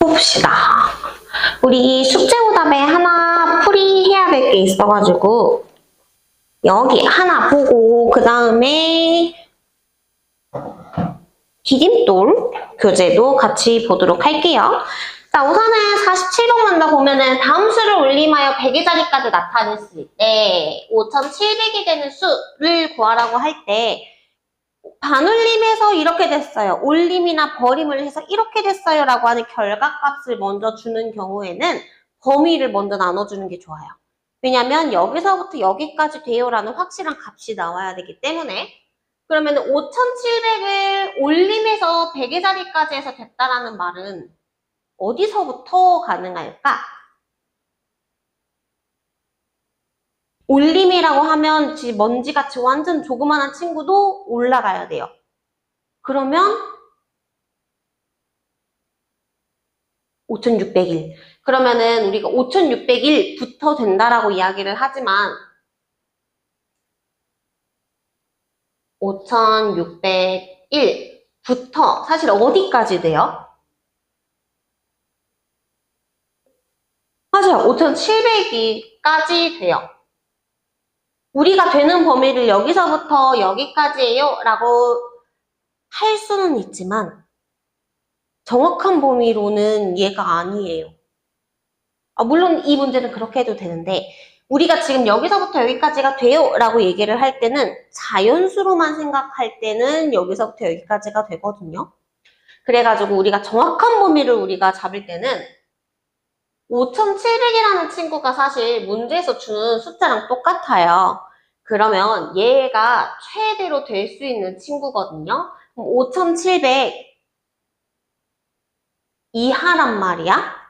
봅시다. 우리 숙제 오답에 하나 풀이해야 될 게 있어가지고 여기 하나 보고 그 다음에 디딤돌 교재도 같이 보도록 할게요. 자, 우선은 47번 먼저 보면은 다음 수를 올림하여 100의 자리까지 나타냈을 때 5700이 되는 수를 구하라고 할 때 반올림해서 이렇게 됐어요. 올림이나 버림을 해서 이렇게 됐어요 라고 하는 결과값을 먼저 주는 경우에는 범위를 먼저 나눠주는 게 좋아요. 왜냐면 여기서부터 여기까지 돼요 라는 확실한 값이 나와야 되기 때문에. 그러면 5700을 올림해서 100의 자리까지 해서 됐다라는 말은 어디서부터 가능할까? 올림이라고 하면 먼지같이 완전 조그만한 친구도 올라가야 돼요. 그러면 5601. 그러면은 우리가 5601부터 된다라고 이야기를 하지만 5601부터 사실 어디까지 돼요? 맞아요. 5700까지 돼요. 우리가 되는 범위를 여기서부터 여기까지예요 라고 할 수는 있지만 정확한 범위로는 얘가 아니에요. 물론 이 문제는 그렇게 해도 되는데 우리가 지금 여기서부터 여기까지가 돼요 라고 얘기를 할 때는 자연수로만 생각할 때는 여기서부터 여기까지가 되거든요. 그래가지고 우리가 정확한 범위를 우리가 잡을 때는 5700이라는 친구가 사실 문제에서 주는 숫자랑 똑같아요. 그러면 얘가 최대로 될 수 있는 친구거든요. 그럼 5700 이하란 말이야.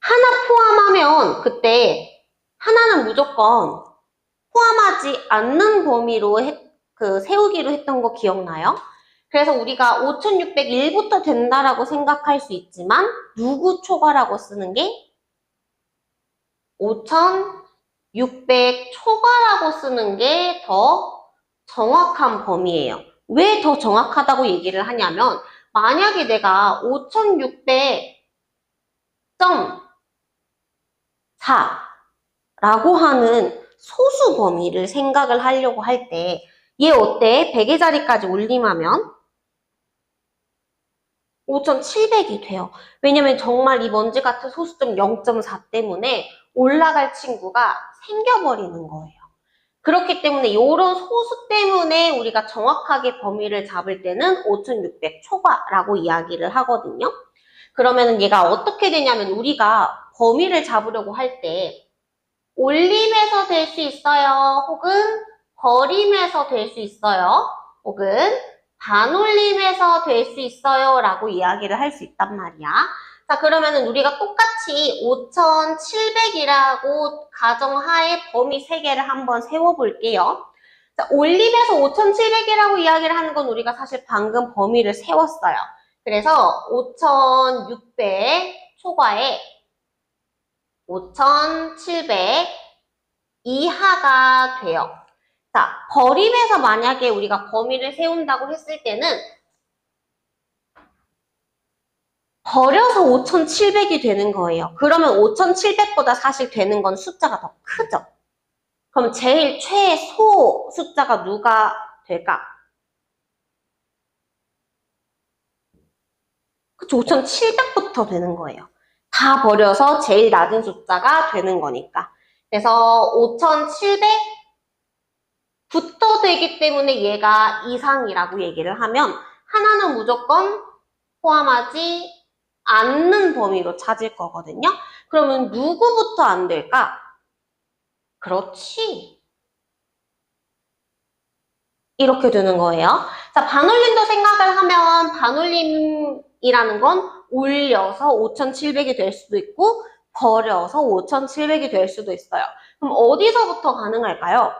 하나 포함하면 그때 하나는 무조건 포함하지 않는 범위로 세우기로 했던 거 기억나요? 그래서 우리가 5601부터 된다라고 생각할 수 있지만 누구 초과라고 쓰는 게 5600 초과라고 쓰는 게 더 정확한 범위예요. 왜 더 정확하다고 얘기를 하냐면 만약에 내가 5600.4라고 하는 소수 범위를 생각을 하려고 할 때 얘 어때? 100의 자리까지 올림하면 5700이 돼요. 왜냐면 정말 이 먼지 같은 소수점 0.4 때문에 올라갈 친구가 생겨버리는 거예요. 그렇기 때문에 이런 소수 때문에 우리가 정확하게 범위를 잡을 때는 5600 초과라고 이야기를 하거든요. 그러면 얘가 어떻게 되냐면 우리가 범위를 잡으려고 할 때 올림에서 될 수 있어요. 혹은 버림에서 될 수 있어요. 혹은 반올림에서 될 수 있어요. 라고 이야기를 할 수 있단 말이야. 자, 그러면은 우리가 똑같이 5700이라고 가정하에 범위 3개를 한번 세워볼게요. 자, 올림에서 5700이라고 이야기를 하는 건 우리가 사실 방금 범위를 세웠어요. 그래서 5600 초과에 5700 이하가 돼요. 자, 버림에서 만약에 우리가 범위를 세운다고 했을 때는 버려서 5700이 되는 거예요. 그러면 5700보다 사실 되는 건 숫자가 더 크죠. 그럼 제일 최소 숫자가 누가 될까? 그쵸, 5700부터 되는 거예요. 다 버려서 제일 낮은 숫자가 되는 거니까. 그래서 5700부터 되기 때문에 얘가 이상이라고 얘기를 하면 하나는 무조건 포함하지 않는 범위로 찾을 거거든요. 그러면 누구부터 안 될까? 그렇지. 이렇게 되는 거예요. 자, 반올림도 생각을 하면 반올림이라는 건 올려서 5700이 될 수도 있고 버려서 5700이 될 수도 있어요. 그럼 어디서부터 가능할까요?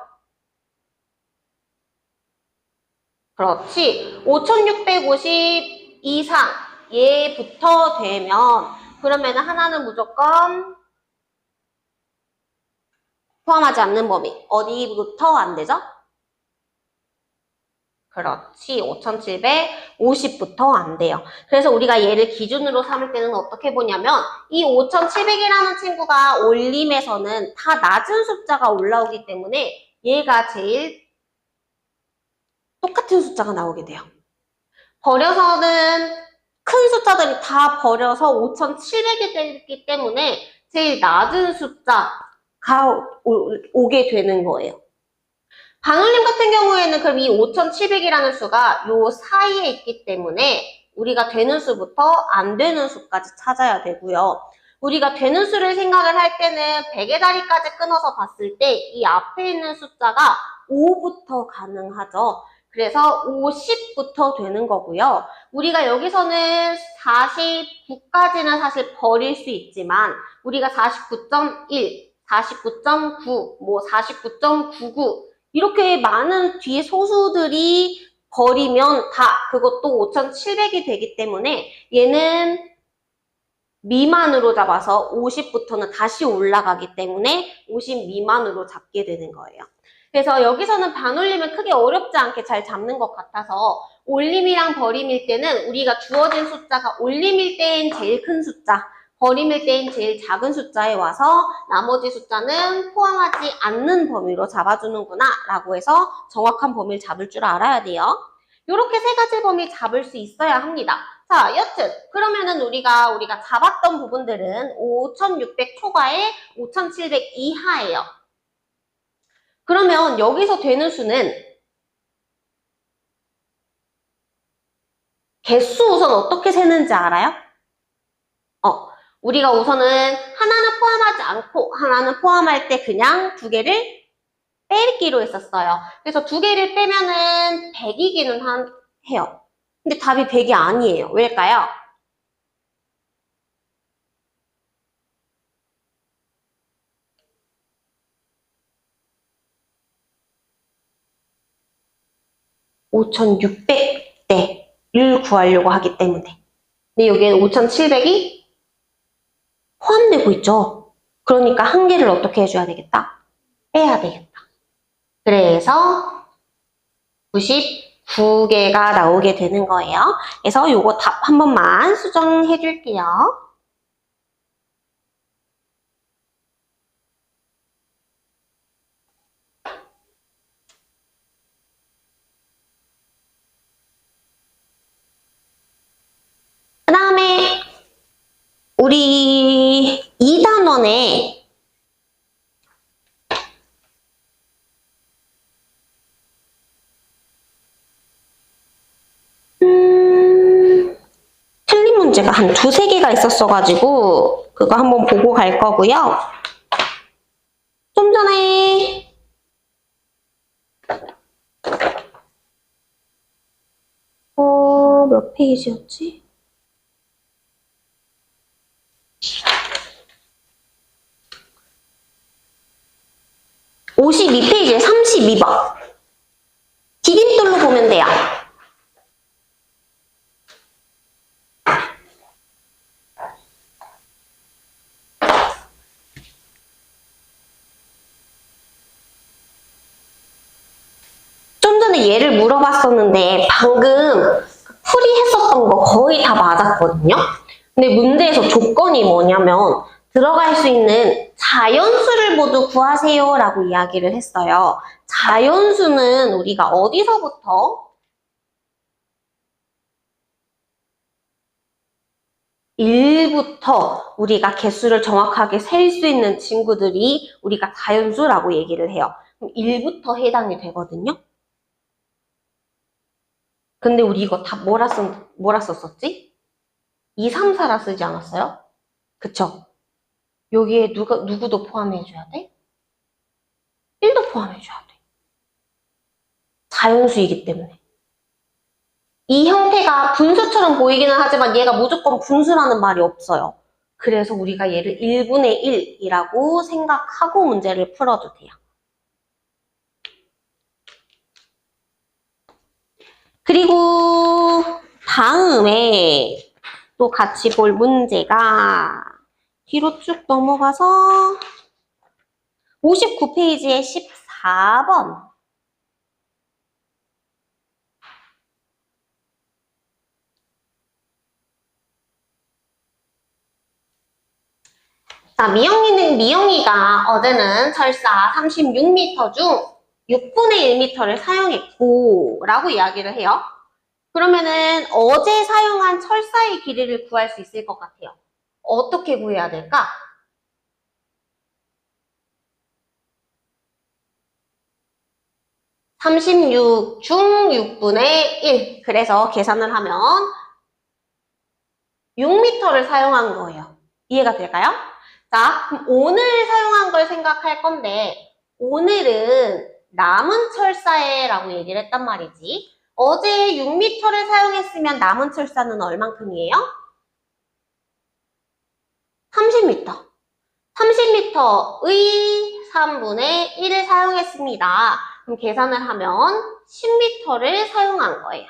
그렇지. 5650 이상 얘부터 되면 그러면 하나는 무조건 포함하지 않는 범위. 어디부터 안 되죠? 그렇지. 5,750부터 안 돼요. 그래서 우리가 얘를 기준으로 삼을 때는 어떻게 보냐면 이 5,700이라는 친구가 올림에서는 다 낮은 숫자가 올라오기 때문에 얘가 제일 똑같은 숫자가 나오게 돼요. 버려서는 큰 숫자들이 다 버려서 5,700이 되기 때문에 제일 낮은 숫자가 오게 되는 거예요. 반올림 같은 경우에는 그럼 이 5,700이라는 수가 요 사이에 있기 때문에 우리가 되는 수부터 안 되는 수까지 찾아야 되고요. 우리가 되는 수를 생각을 할 때는 100의 자리까지 끊어서 봤을 때 이 앞에 있는 숫자가 5부터 가능하죠. 그래서 50부터 되는 거고요. 우리가 여기서는 49까지는 사실 버릴 수 있지만 우리가 49.1, 49.9, 뭐 49.99 이렇게 많은 뒤에 소수들이 버리면 다 그것도 5,700이 되기 때문에 얘는 미만으로 잡아서 50부터는 다시 올라가기 때문에 50 미만으로 잡게 되는 거예요. 그래서 여기서는 반올림은 크게 어렵지 않게 잘 잡는 것 같아서 올림이랑 버림일 때는 우리가 주어진 숫자가 올림일 때엔 제일 큰 숫자, 버림일 때엔 제일 작은 숫자에 와서 나머지 숫자는 포함하지 않는 범위로 잡아주는구나 라고 해서 정확한 범위를 잡을 줄 알아야 돼요. 이렇게 세 가지 범위 잡을 수 있어야 합니다. 자, 여튼 그러면은 우리가 잡았던 부분들은 5,600 초과에 5,700 이하예요. 그러면 여기서 되는 수는 개수 우선 어떻게 세는지 알아요? 우리가 우선은 하나는 포함하지 않고 하나는 포함할 때 그냥 두 개를 빼기로 했었어요. 그래서 두 개를 빼면은 100이기는 해요. 근데 답이 100이 아니에요. 왜일까요? (5,600대)를 구하려고 하기 때문에. 근데 여기에는 5,700이 포함되고 있죠. 그러니까 한 개를 어떻게 해줘야 되겠다? 빼야 되겠다. 그래서 99개가 나오게 되는 거예요. 그래서 요거 답 한 번만 수정해 줄게요. 그 다음에 우리 2단원에 틀린 문제가 한 두세 개가 있었어가지고 그거 한번 보고 갈 거고요. 좀 전에 몇 페이지였지? 52페이지에 32번. 디딤돌로 보면 돼요. 좀 전에 얘를 물어봤었는데 방금 풀이했었던 거 거의 다 맞았거든요. 근데 문제에서 조건이 뭐냐면 들어갈 수 있는 자연수를 모두 구하세요 라고 이야기를 했어요. 자연수는 우리가 어디서부터? 1부터 우리가 개수를 정확하게 셀 수 있는 친구들이 우리가 자연수라고 얘기를 해요. 그럼 1부터 해당이 되거든요. 근데 우리 이거 다 뭐라 썼었지? 2, 3, 4라 쓰지 않았어요? 그쵸? 여기에 누구도 포함해줘야 돼? 1도 포함해줘야 돼. 자연수이기 때문에. 이 형태가 분수처럼 보이기는 하지만 얘가 무조건 분수라는 말이 없어요. 그래서 우리가 얘를 1분의 1이라고 생각하고 문제를 풀어도 돼요. 그리고 다음에 또 같이 볼 문제가 뒤로 쭉 넘어가서 59페이지에 14번. 자, 미영이가 어제는 철사 36m 중 6분의 1m를 사용했고 라고 이야기를 해요. 그러면은 어제 사용한 철사의 길이를 구할 수 있을 것 같아요. 어떻게 구해야 될까? 36 중 6분의 1. 그래서 계산을 하면 6m를 사용한 거예요. 이해가 될까요? 자, 그럼 오늘 사용한 걸 생각할 건데 오늘은 남은 철사에라고 얘기를 했단 말이지. 어제 6m를 사용했으면 남은 철사는 얼만큼이에요? 30m. 30m의 3분의 1을 사용했습니다. 그럼 계산을 하면 10m를 사용한 거예요.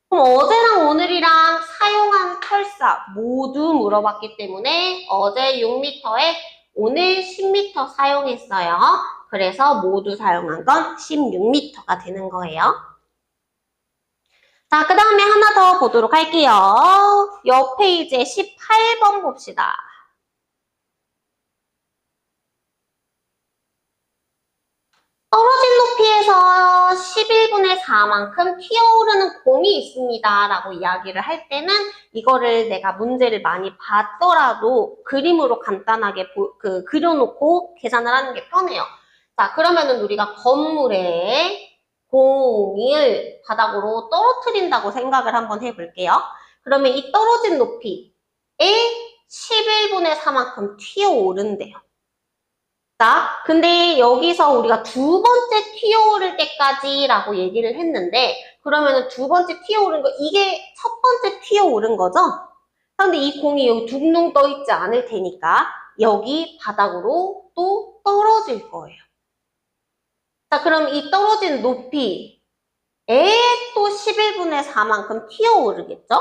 그럼 어제랑 오늘이랑 사용한 철사 모두 물어봤기 때문에 어제 6m에 오늘 10m 사용했어요. 그래서 모두 사용한 건 16m가 되는 거예요. 자, 그 다음에 하나 더 보도록 할게요. 옆 페이지에 18번 봅시다. 떨어진 높이에서 11분의 4만큼 튀어오르는 공이 있습니다 라고 이야기를 할 때는 이거를 내가 문제를 많이 봤더라도 그림으로 간단하게 그려놓고 계산을 하는 게 편해요. 자, 그러면은 우리가 건물에 공을 바닥으로 떨어뜨린다고 생각을 한번 해볼게요. 그러면 이 떨어진 높이에 11분의 4만큼 튀어오른대요. 자, 근데 여기서 우리가 두 번째 튀어오를 때까지라고 얘기를 했는데 그러면은 두 번째 튀어오른 거 이게 첫 번째 튀어오른 거죠? 근데 이 공이 여기 둥둥 떠 있지 않을 테니까 여기 바닥으로 또 떨어질 거예요. 자, 그럼 이 떨어진 높이에 또 11분의 4만큼 튀어오르겠죠?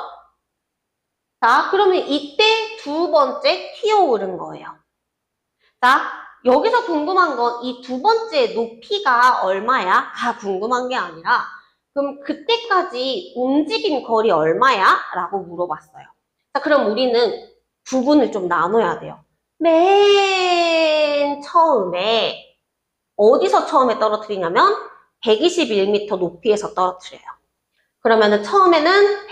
자, 그러면 이때 두 번째 튀어오른 거예요. 자, 여기서 궁금한 건 이 두 번째 높이가 얼마야? 가 궁금한 게 아니라 그럼 그때까지 움직인 거리 얼마야? 라고 물어봤어요. 자, 그럼 우리는 부분을 좀 나눠야 돼요. 맨 처음에 어디서 처음에 떨어뜨리냐면 121m 높이에서 떨어뜨려요. 그러면은 처음에는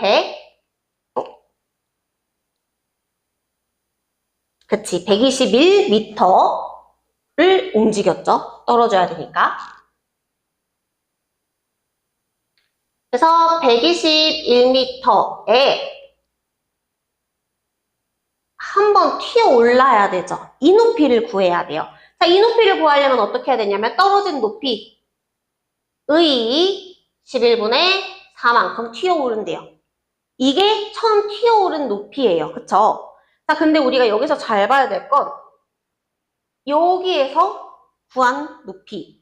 121m를 움직였죠. 떨어져야 되니까. 그래서 121m에 한번 튀어 올라야 되죠. 이 높이를 구해야 돼요. 자, 이 높이를 구하려면 어떻게 해야 되냐면 떨어진 높이의 11분의 4만큼 튀어 오른대요. 이게 처음 튀어 오른 높이예요. 그쵸? 자, 근데 우리가 여기서 잘 봐야 될 건 여기에서 구한 높이,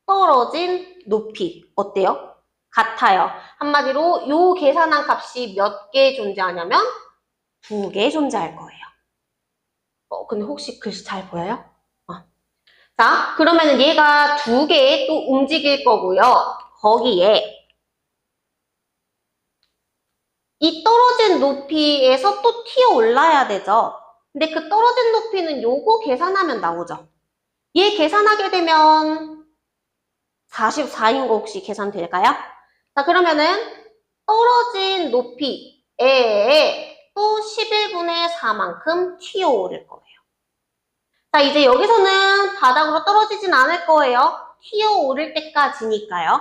떨어진 높이 어때요? 같아요. 한마디로 요 계산한 값이 몇 개 존재하냐면 2개 존재할 거예요. 근데 혹시 글씨 잘 보여요? 자, 그러면은 얘가 2개 또 움직일 거고요. 거기에 이 떨어진 높이에서 또 튀어 올라야 되죠. 근데 그 떨어진 높이는 요거 계산하면 나오죠. 얘 계산하게 되면 44인 거 혹시 계산될까요? 자, 그러면은 떨어진 높이에 또 11분의 4만큼 튀어오를 거예요. 자, 이제 여기서는 바닥으로 떨어지진 않을 거예요. 튀어오를 때까지니까요.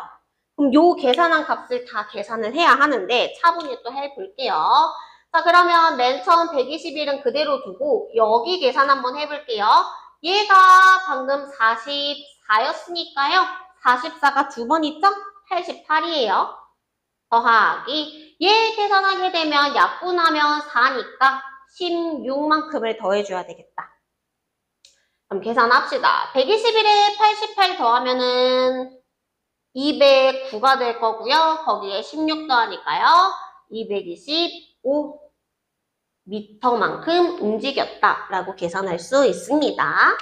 그럼 요 계산한 값을 다 계산을 해야 하는데 차분히 또 해볼게요. 자, 그러면 맨 처음 121은 그대로 두고 여기 계산 한번 해볼게요. 얘가 방금 44였으니까요. 44가 두 번 있죠? 88이에요. 더하기 얘 계산하게 되면 약분하면 4니까 16만큼을 더해줘야 되겠다. 그럼 계산합시다. 121에 88 더하면은 209가 될 거고요. 거기에 16 더하니까요. 225m만큼 움직였다라고 계산할 수 있습니다.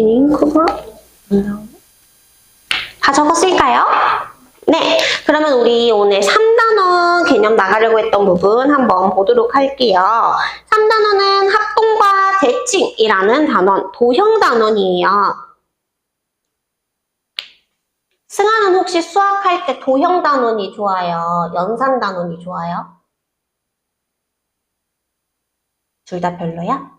링크가 다 적었을까요? 네, 그러면 우리 오늘 3단원 개념 나가려고 했던 부분 한번 보도록 할게요. 3단원은 합동과 대칭이라는 단원, 도형 단원이에요. 승아는 혹시 수학할 때 도형 단원이 좋아요? 연산 단원이 좋아요? 둘 다 별로야?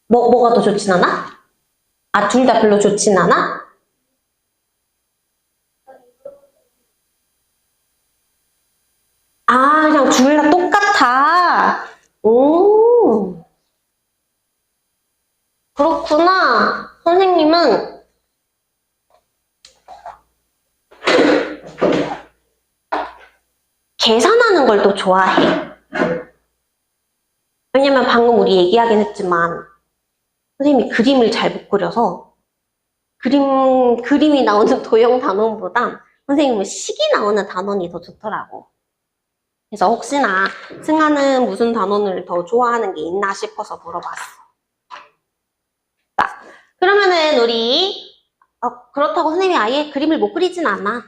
뭐가 더 좋진 않아? 아, 둘 다 별로 좋진 않아? 아, 그냥 둘 다 똑같아. 오, 그렇구나. 선생님은 계산하는 걸 더 좋아해. 왜냐면 방금 우리 얘기하긴 했지만 선생님이 그림을 잘 못 그려서 그림이 나오는 도형 단원보다 선생님은 식이 나오는 단원이 더 좋더라고. 그래서 혹시나 승아는 무슨 단원을 더 좋아하는 게 있나 싶어서 물어봤어. 자, 그러면은 우리 그렇다고 선생님이 아예 그림을 못 그리진 않아.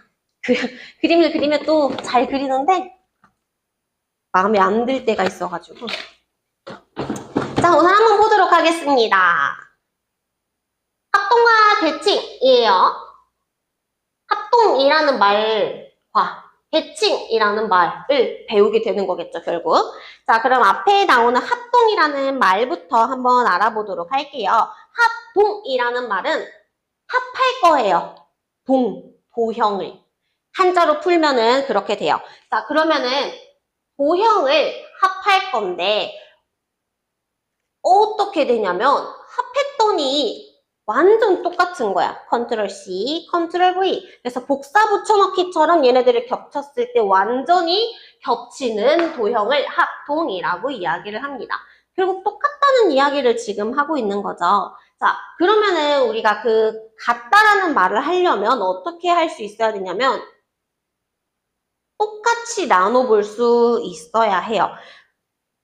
그림을 그리면 또 잘 그리는데 마음에 안 들 때가 있어가지고. 자, 우선 한번 보도록 하겠습니다. 합동과 대칭이에요. 합동이라는 말과 대칭이라는 말을 배우게 되는 거겠죠, 결국. 자, 그럼 앞에 나오는 합동이라는 말부터 한번 알아보도록 할게요. 합동이라는 말은 합할 거예요. 도형을. 한자로 풀면은 그렇게 돼요. 자, 그러면은 도형을 합할 건데 어떻게 되냐면 합했더니 완전 똑같은 거야. 컨트롤 C, 컨트롤 V. 그래서 복사 붙여넣기처럼 얘네들을 겹쳤을 때 완전히 겹치는 도형을 합동이라고 이야기를 합니다. 결국 똑같다는 이야기를 지금 하고 있는 거죠. 자, 그러면은 우리가 그 같다라는 말을 하려면 어떻게 할 수 있어야 되냐면 똑같이 나눠볼 수 있어야 해요.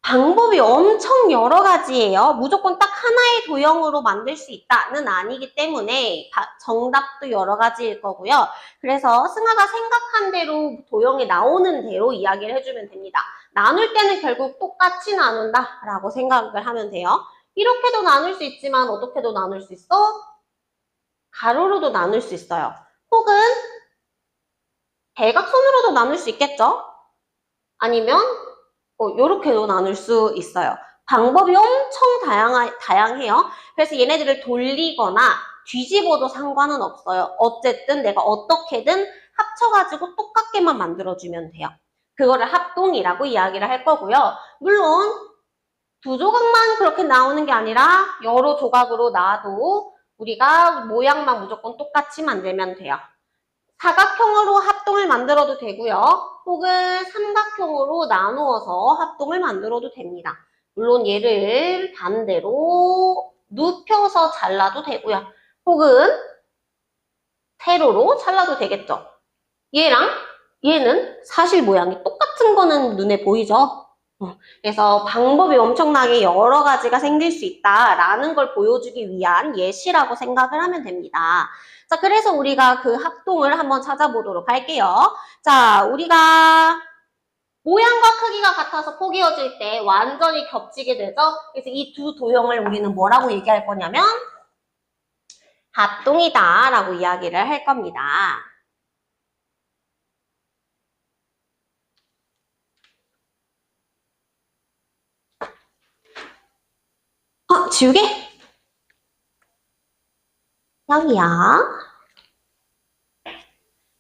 방법이 엄청 여러 가지예요. 무조건 딱 하나의 도형으로 만들 수 있다는 아니기 때문에 정답도 여러 가지일 거고요. 그래서 승아가 생각한 대로 도형이 나오는 대로 이야기를 해주면 됩니다. 나눌 때는 결국 똑같이 나눈다라고 생각을 하면 돼요. 이렇게도 나눌 수 있지만 어떻게도 나눌 수 있어? 가로로도 나눌 수 있어요. 혹은 대각선으로도 나눌 수 있겠죠? 아니면 요렇게도 나눌 수 있어요. 방법이 엄청 다양해요. 그래서 얘네들을 돌리거나 뒤집어도 상관은 없어요. 어쨌든 내가 어떻게든 합쳐가지고 똑같게만 만들어주면 돼요. 그거를 합동이라고 이야기를 할 거고요. 물론 두 조각만 그렇게 나오는 게 아니라 여러 조각으로 나와도 우리가 모양만 무조건 똑같이 만들면 돼요. 사각형으로 합동을 만들어도 되고요. 혹은 삼각형으로 나누어서 합동을 만들어도 됩니다. 물론 얘를 반대로 눕혀서 잘라도 되고요. 혹은 세로로 잘라도 되겠죠. 얘랑 얘는 사실 모양이 똑같은 거는 눈에 보이죠? 그래서 방법이 엄청나게 여러 가지가 생길 수 있다라는 걸 보여주기 위한 예시라고 생각을 하면 됩니다. 자, 그래서 우리가 그 합동을 한번 찾아보도록 할게요. 자, 우리가 모양과 크기가 같아서 포개어질 때 완전히 겹치게 되죠? 그래서 이 두 도형을 우리는 뭐라고 얘기할 거냐면 합동이다 라고 이야기를 할 겁니다. 지우개? 여기야.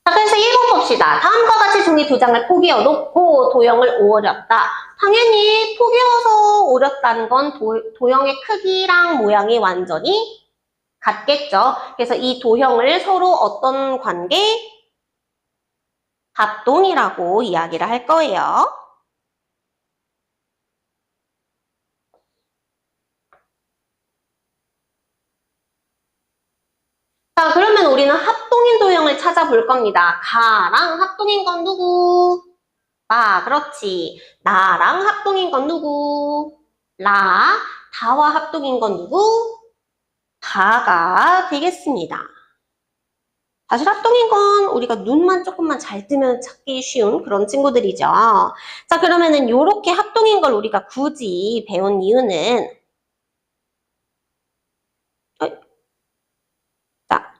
자, 그래서 1번 봅시다. 다음과 같이 종이 2장을 포개어 놓고 도형을 오렸다. 당연히 포개어서 오렸다는 건 도형의 크기랑 모양이 완전히 같겠죠. 그래서 이 도형을 서로 어떤 관계? 합동이라고 이야기를 할 거예요. 자, 그러면 우리는 합동인 도형을 찾아볼 겁니다. 가랑 합동인 건 누구? 아, 그렇지. 나랑 합동인 건 누구? 라, 다와 합동인 건 누구? 다가 되겠습니다. 사실 합동인 건 우리가 눈만 조금만 잘 뜨면 찾기 쉬운 그런 친구들이죠. 자, 그러면은 요렇게 합동인 걸 우리가 굳이 배운 이유는 자,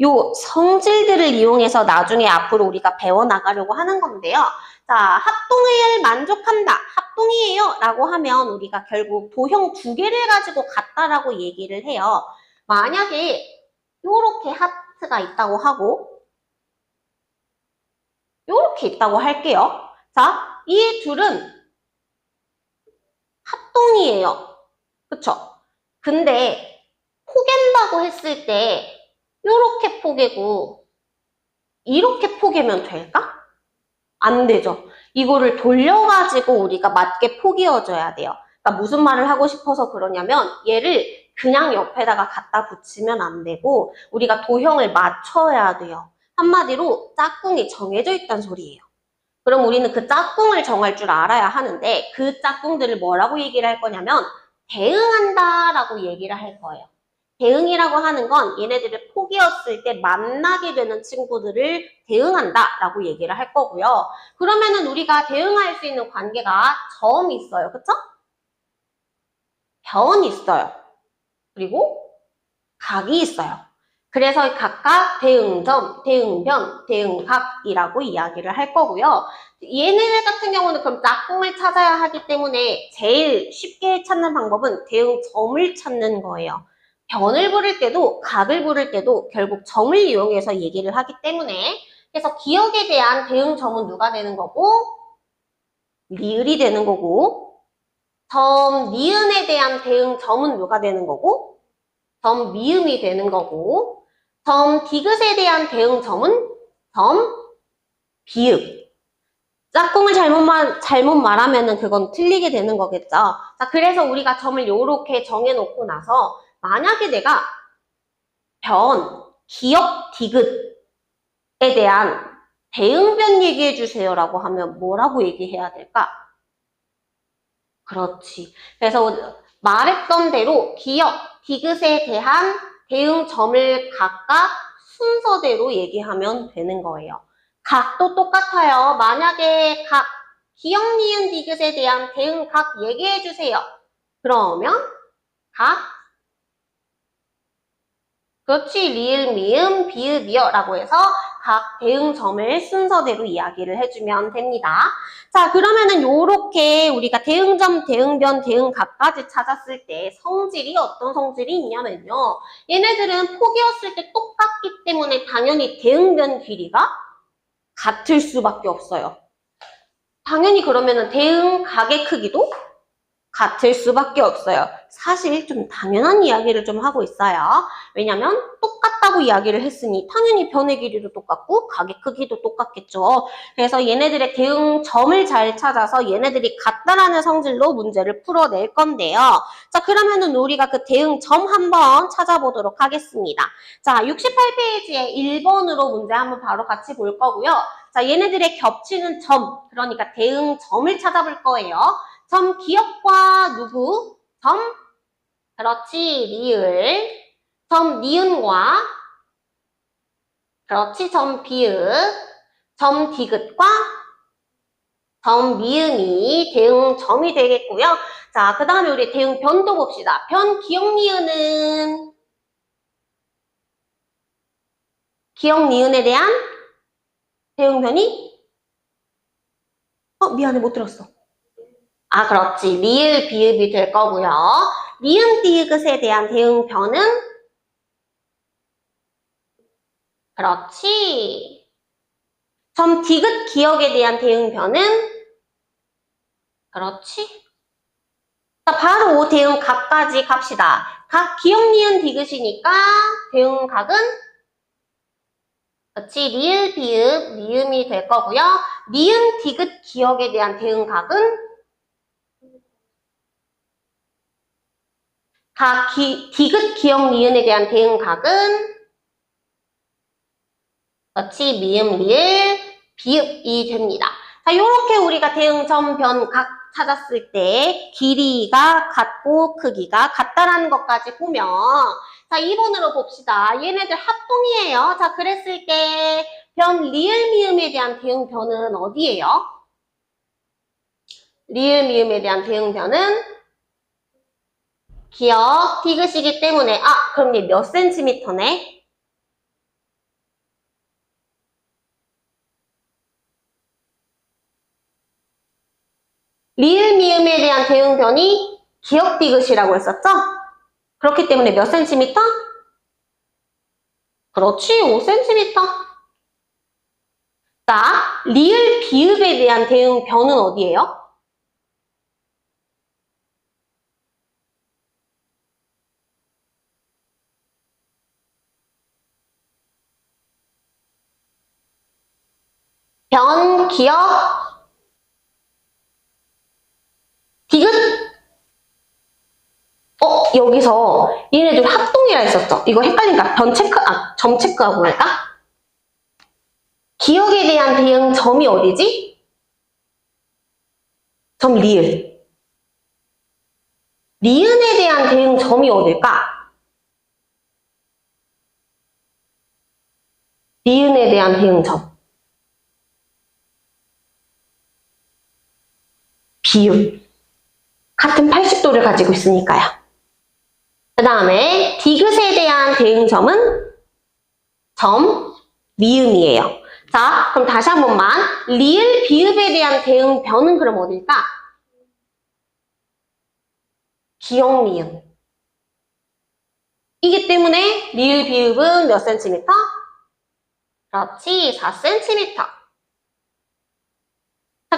요 성질들을 이용해서 나중에 앞으로 우리가 배워나가려고 하는 건데요. 자, 합동을 만족한다, 합동이에요 라고 하면 우리가 결국 도형 두 개를 가지고 같다라고 얘기를 해요. 만약에 요렇게 하트가 있다고 하고 요렇게 있다고 할게요. 자, 이 둘은 합동이에요. 그쵸? 근데 포갠다고 했을 때 요렇게 포개고 이렇게 포개면 될까? 안 되죠. 이거를 돌려가지고 우리가 맞게 포개어줘야 돼요. 그러니까 무슨 말을 하고 싶어서 그러냐면 얘를 그냥 옆에다가 갖다 붙이면 안 되고 우리가 도형을 맞춰야 돼요. 한마디로 짝꿍이 정해져 있다는 소리예요. 그럼 우리는 그 짝꿍을 정할 줄 알아야 하는데 그 짝꿍들을 뭐라고 얘기를 할 거냐면 대응한다라고 얘기를 할 거예요. 대응이라고 하는 건 얘네들을 포기했을 때 만나게 되는 친구들을 대응한다라고 얘기를 할 거고요. 그러면은 우리가 대응할 수 있는 관계가 점이 있어요. 그쵸? 변이 있어요. 그리고 각이 있어요. 그래서 각각 대응점, 대응변, 대응각이라고 이야기를 할 거고요. 얘네들 같은 경우는 그럼 짝꿍을 찾아야 하기 때문에 제일 쉽게 찾는 방법은 대응점을 찾는 거예요. 변을 부를 때도 각을 부를 때도 결국 점을 이용해서 얘기를 하기 때문에 그래서 기억에 대한 대응점은 누가 되는 거고 리을이 되는 거고 점, 니은에 대한 대응점은 누가 되는 거고 점, 미음이 되는 거고 점, 디귿에 대한 대응점은 점, 비읍. 짝꿍을 잘못 말하면은 그건 틀리게 되는 거겠죠. 자, 그래서 우리가 점을 요렇게 정해놓고 나서 만약에 내가 변, 기역, 디귿에 대한 대응변 얘기해 주세요라고 하면 뭐라고 얘기해야 될까? 그렇지. 그래서 말했던 대로 기역, 디귿에 대한 대응점을 각각 순서대로 얘기하면 되는 거예요. 각도 똑같아요. 만약에 각, 기역, 니은, 디귿에 대한 대응 각 얘기해 주세요. 그러면 각, 그렇지. 리을, 미음, 비읍이요 라고 해서 각 대응점을 순서대로 이야기를 해주면 됩니다. 자, 그러면은 요렇게 우리가 대응점, 대응변, 대응각까지 찾았을 때 성질이 어떤 성질이 있냐면요. 얘네들은 포기였을 때 똑같기 때문에 당연히 대응변 길이가 같을 수밖에 없어요. 당연히 그러면은 대응각의 크기도 같을 수밖에 없어요. 사실 좀 당연한 이야기를 좀 하고 있어요. 왜냐면 똑같다고 이야기를 했으니 당연히 변의 길이도 똑같고 각의 크기도 똑같겠죠. 그래서 얘네들의 대응점을 잘 찾아서 얘네들이 같다라는 성질로 문제를 풀어낼 건데요. 자, 그러면은 우리가 그 대응점 한번 찾아보도록 하겠습니다. 자, 68페이지에 1번으로 문제 한번 바로 같이 볼 거고요. 자, 얘네들의 겹치는 점, 그러니까 대응점을 찾아볼 거예요. 점 기역과 누구? 점, 그렇지, 리을. 점 니은과, 그렇지, 점 비읍. 점 디귿과 점 미음이 대응점이 되겠고요. 자, 그 다음에 우리 대응변도 봅시다. 변 기역 니은은 기역 니은에 대한 대응변이 미안해, 못 들었어. 아, 그렇지. 리을, 비읍이 될 거고요. 리은, 디귿에 대한 대응변은 그렇지. 점 디귿, 기역에 대한 대응변은 그렇지. 자, 바로 대응각까지 갑시다. 각, 기역, 니은, 디귿이니까 대응각은 그렇지. 리을, 비읍, 미음이 될 거고요. 리은, 디귿, 기역에 대한 대응각은 각, 디귿, 기역, 니은에 대한 대응각은 그렇지. 미음, 리을, 비읍이 됩니다. 자, 요렇게 우리가 대응점, 변, 각 찾았을 때 길이가 같고 크기가 같다라는 것까지 보면 자 2번으로 봅시다. 얘네들 합동이에요. 자 그랬을 때 변 리을 미음에 대한 대응변은 어디예요? 리을 미음에 대한 대응변은 기억 디귿이기 때문에 그럼 얘 몇 센티미터네? 리을 미음에 대한 대응변이 기억 디귿이라고 했었죠? 그렇기 때문에 몇 센티미터? 그렇지, 5cm. 자, 리을 비읍에 대한 대응변은 어디예요? 변, 기억, 디귿? 여기서 얘네들 합동이라 했었죠? 이거 헷갈린가? 변 체크, 점 체크하고 할까? 기억에 대한 대응 점이 어디지? 점 리을. 리은에 대한 대응 점이 어딜까? 리은에 대한 대응 점. 비읍. 같은 80도를 가지고 있으니까요. 그 다음에 디귿에 대한 대응점은 점, 미음이에요. 자, 그럼 다시 한 번만. 리을, 비읍에 대한 대응변은 그럼 어딜까? 기억, 미음. 이기 때문에 리을, 비읍은 몇 센티미터? 그렇지, 4cm. 자,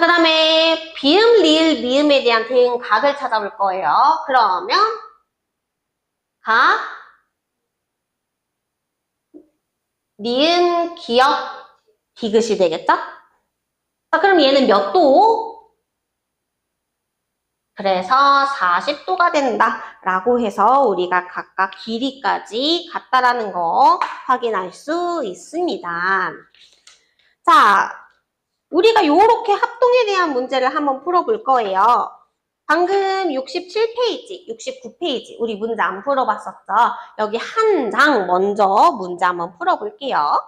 그 다음에 비음, 리을, 미음에 대한 대응각을 찾아볼 거예요. 그러면 각, 니은, 기억, 디귿이 되겠죠? 자, 그럼 얘는 몇 도? 그래서 40도가 된다라고 해서 우리가 각각 길이까지 같다라는 거 확인할 수 있습니다. 자, 우리가 요렇게 합동에 대한 문제를 한번 풀어볼 거예요. 방금 67페이지, 69페이지 우리 문제 안 풀어봤었죠? 여기 한 장 먼저 문제 한번 풀어볼게요.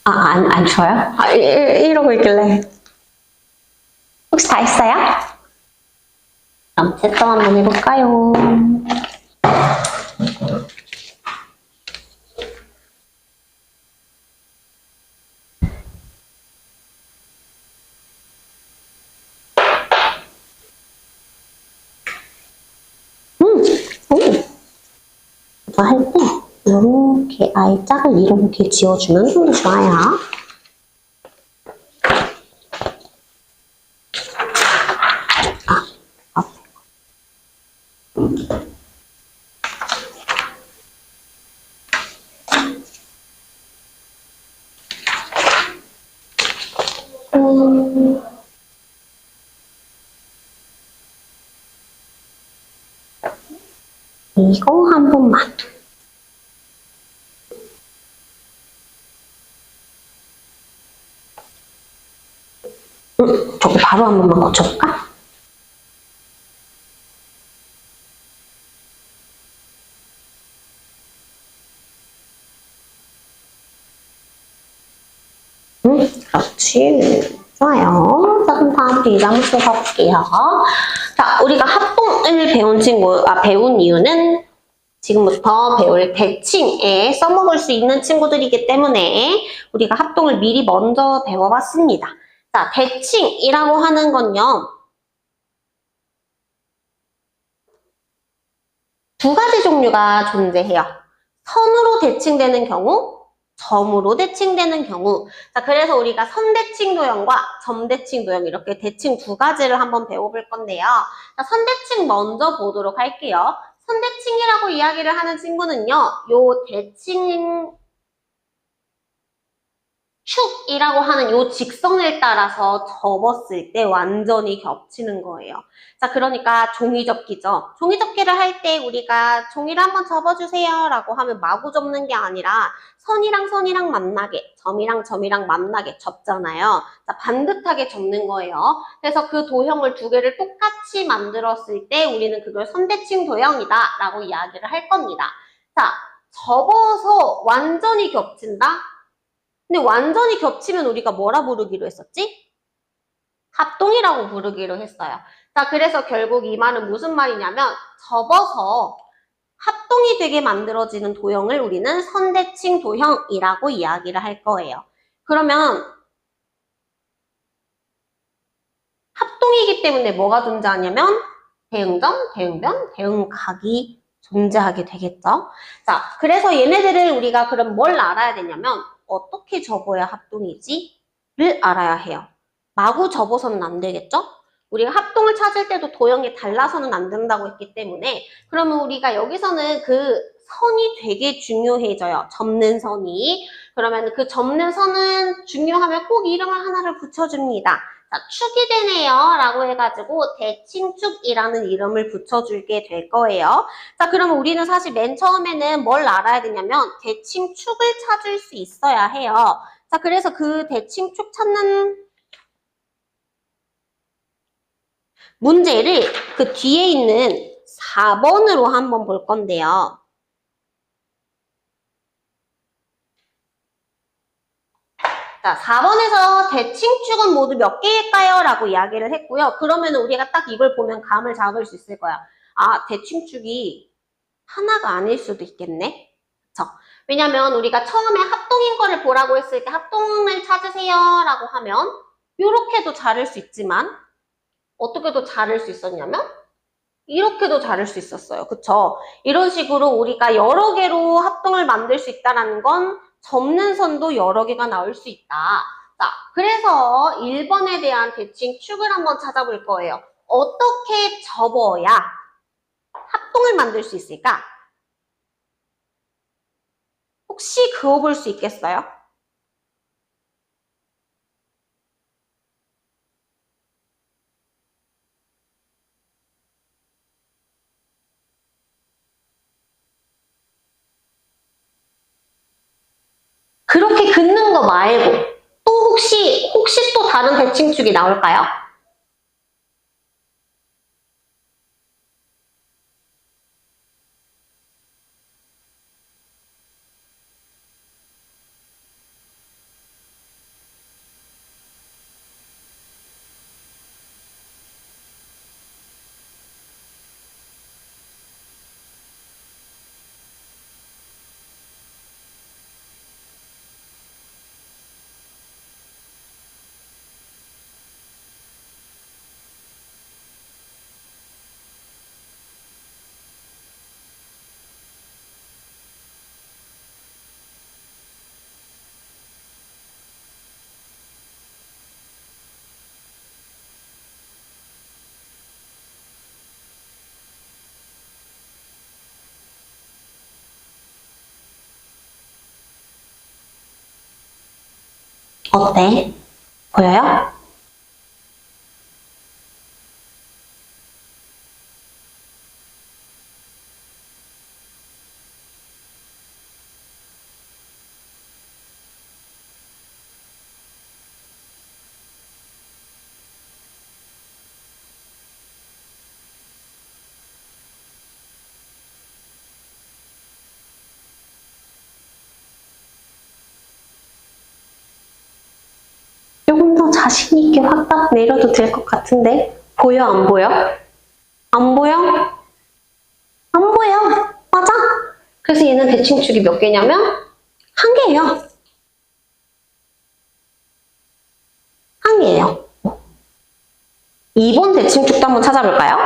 안 좋아요? 이러고 있길래. 혹시 다 했어요? 그럼 채점 한번 해볼까요? 이거 할 때 이렇게 아예 짝을 이렇게 지워주면 좀 더 좋아요. 앞에. 이거 한 번만. 저거 바로 한 번만 고쳐볼까? 그렇지. 좋아요. 자, 그럼 다음 페이지 한번 쭉 가볼게요. 자, 우리가 합동을 배운 이유는 지금부터 배울 대칭에 써먹을 수 있는 친구들이기 때문에 우리가 합동을 미리 먼저 배워봤습니다. 자, 대칭이라고 하는 건요. 두 가지 종류가 존재해요. 선으로 대칭되는 경우, 점으로 대칭되는 경우. 자, 그래서 우리가 선대칭 도형과 점대칭 도형 이렇게 대칭 두 가지를 한번 배워볼 건데요. 자, 선대칭 먼저 보도록 할게요. 선대칭이라고 이야기를 하는 친구는요. 요 대칭 축이라고 하는 요 직선을 따라서 접었을 때 완전히 겹치는 거예요. 자, 그러니까 종이접기죠. 종이접기를 할 때 우리가 종이를 한번 접어주세요 라고 하면 마구 접는 게 아니라 선이랑 선이랑 만나게, 점이랑 점이랑 만나게 접잖아요. 자, 반듯하게 접는 거예요. 그래서 그 도형을 두 개를 똑같이 만들었을 때 우리는 그걸 선대칭 도형이다 라고 이야기를 할 겁니다. 자, 접어서 완전히 겹친다? 근데 완전히 겹치면 우리가 뭐라 부르기로 했었지? 합동이라고 부르기로 했어요. 자, 그래서 결국 이 말은 무슨 말이냐면 접어서 합동이 되게 만들어지는 도형을 우리는 선대칭 도형이라고 이야기를 할 거예요. 그러면 합동이기 때문에 뭐가 존재하냐면 대응점, 대응변, 대응각이 존재하게 되겠죠. 자, 그래서 얘네들을 우리가 그럼 뭘 알아야 되냐면 어떻게 접어야 합동이지?를 알아야 해요. 마구 접어서는 안 되겠죠? 우리가 합동을 찾을 때도 도형이 달라서는 안 된다고 했기 때문에 그러면 우리가 여기서는 그 선이 되게 중요해져요. 접는 선이. 그러면 그 접는 선은 중요하면 꼭 이름을 하나를 붙여줍니다. 자, 축이 되네요 라고 해가지고 대칭축이라는 이름을 붙여줄게 될 거예요. 자, 그러면 우리는 사실 맨 처음에는 뭘 알아야 되냐면 대칭축을 찾을 수 있어야 해요. 자, 그래서 그 대칭축 찾는 문제를 그 뒤에 있는 4번으로 한번 볼 건데요. 자, 4번에서 대칭축은 모두 몇 개일까요? 라고 이야기를 했고요. 그러면 우리가 딱 이걸 보면 감을 잡을 수 있을 거야. 아, 대칭축이 하나가 아닐 수도 있겠네. 그쵸? 왜냐면 우리가 처음에 합동인 거를 보라고 했을 때 합동을 찾으세요 라고 하면 이렇게도 자를 수 있지만 어떻게도 자를 수 있었냐면 이렇게도 자를 수 있었어요. 그쵸? 이런 식으로 우리가 여러 개로 합동을 만들 수 있다는 건 접는 선도 여러 개가 나올 수 있다. 자, 그래서 1번에 대한 대칭축을 한번 찾아볼 거예요. 어떻게 접어야 합동을 만들 수 있을까? 혹시 그어볼 수 있겠어요? 그렇게 긋는 거 말고 또 혹시 또 다른 대칭축이 나올까요? 어때? 보여요? 조금 더 자신 있게 확 내려도 될 것 같은데 보여 안 보여? 안 보여? 안 보여. 맞아. 그래서 얘는 대칭축이 몇 개냐면 한 개예요. 한 개예요. 2번 대칭축도 한번 찾아볼까요?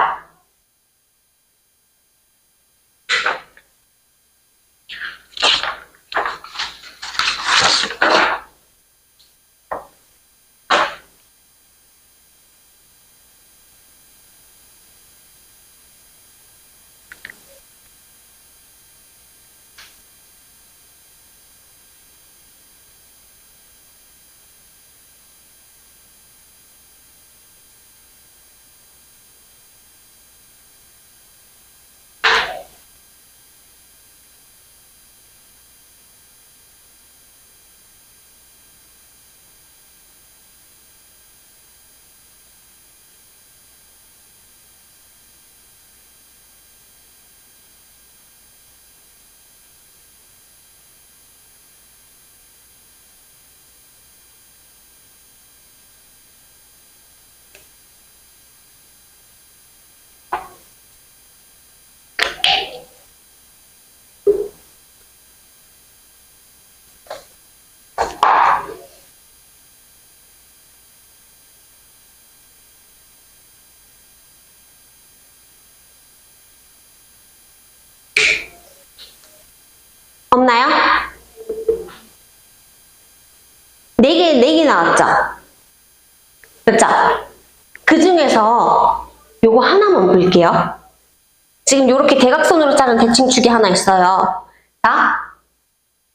없나요? 4개 나왔죠? 그렇죠? 그 중에서 요거 하나만 볼게요. 지금 요렇게 대각선으로 자른 대칭축이 하나 있어요. 자,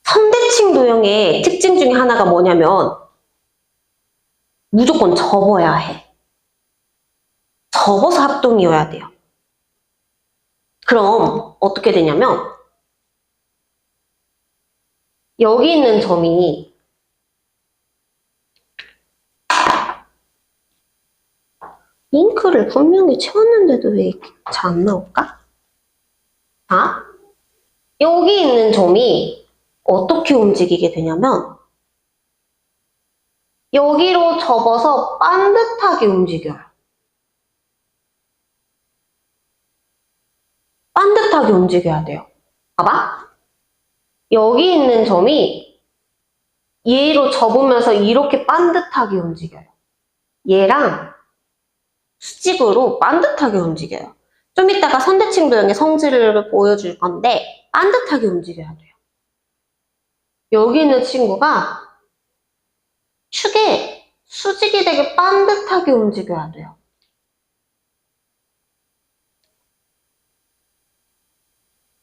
선대칭 도형의 특징 중에 하나가 뭐냐면 무조건 접어야 해. 접어서 합동이어야 돼요. 그럼 어떻게 되냐면 여기 있는 점이 잉크를 분명히 채웠는데도 왜 잘 안 나올까? 자, 여기 있는 점이 어떻게 움직이게 되냐면 여기로 접어서 반듯하게 움직여요. 반듯하게 움직여야 돼요. 봐봐. 여기 있는 점이 얘로 접으면서 이렇게 반듯하게 움직여요. 얘랑 수직으로 반듯하게 움직여요. 좀 이따가 선대칭 도형의 성질을 보여줄 건데 반듯하게 움직여야 돼요. 여기 있는 친구가 축에 수직이 되게 반듯하게 움직여야 돼요.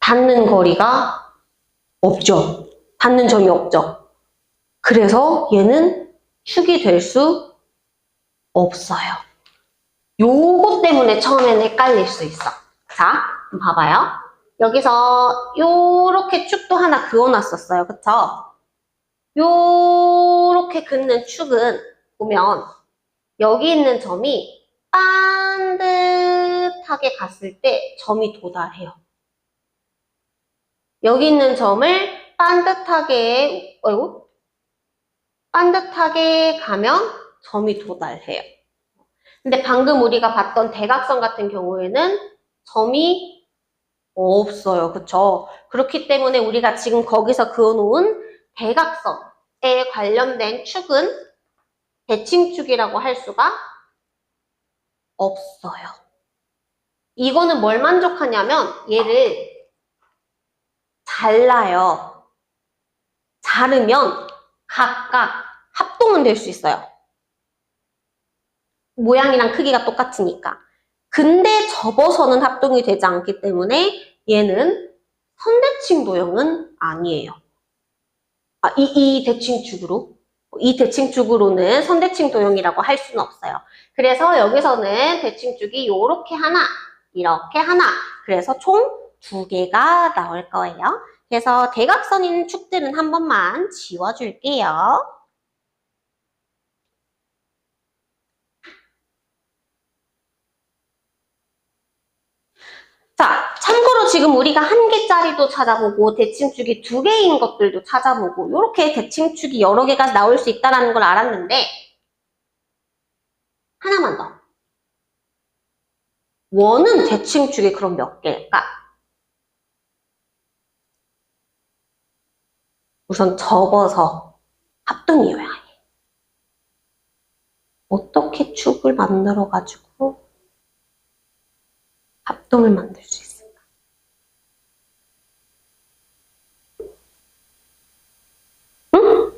닿는 거리가 없죠. 닿는 점이 없죠. 그래서 얘는 축이 될 수 없어요. 요거 때문에 처음에는 헷갈릴 수 있어. 자, 봐봐요. 여기서 요렇게 축도 하나 그어놨었어요. 그쵸? 요렇게 긋는 축은 보면 여기 있는 점이 반듯하게 갔을 때 점이 도달해요. 여기 있는 점을 반듯하게 가면 점이 도달해요. 근데 방금 우리가 봤던 대각선 같은 경우에는 점이 없어요. 그쵸? 그렇기 때문에 우리가 지금 거기서 그어놓은 대각선에 관련된 축은 대칭축이라고 할 수가 없어요. 이거는 뭘 만족하냐면 얘를 잘라요. 자르면 각각 합동은 될 수 있어요. 모양이랑 크기가 똑같으니까. 근데 접어서는 합동이 되지 않기 때문에 얘는 선대칭 도형은 아니에요. 이 대칭축으로. 이 대칭축으로는 선대칭 도형이라고 할 수는 없어요. 그래서 여기서는 대칭축이 요렇게 하나, 이렇게 하나, 그래서 총 2개가 나올 거예요. 그래서 대각선인 축들은 한 번만 지워줄게요. 자, 참고로 지금 우리가 1개짜리도 찾아보고 대칭축이 2개인 것들도 찾아보고 이렇게 대칭축이 여러 개가 나올 수 있다는 걸 알았는데 하나만 더. 원은 대칭축이 그럼 몇 개일까? 우선 접어서 합동이어야 해. 어떻게 축을 만들어가지고 합동을 만들 수 있을까? 응?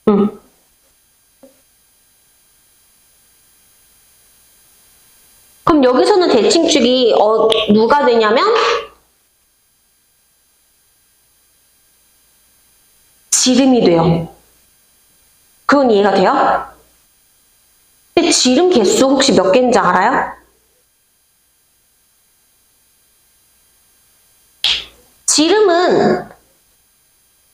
응. 그럼 여기서는 대칭축이 누가 되냐면 지름이 돼요. 그건 이해가 돼요? 근데 지름 개수 혹시 몇 개인지 알아요? 지름은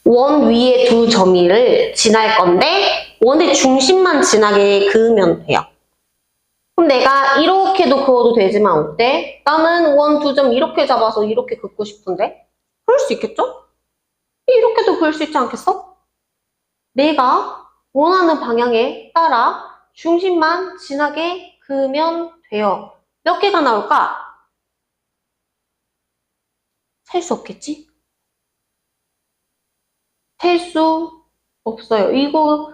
원 위에 2점을 지날 건데 원의 중심만 지나게 그으면 돼요. 그럼 내가 이렇게도 그어도 되지만 어때? 나는 원 2점 이렇게 잡아서 이렇게 긋고 싶은데? 그럴 수 있겠죠? 이렇게도 그을 수 있지 않겠어? 내가 원하는 방향에 따라 중심만 지나게 그으면 돼요. 몇 개가 나올까? 셀 수 없겠지? 셀 수 없어요. 이거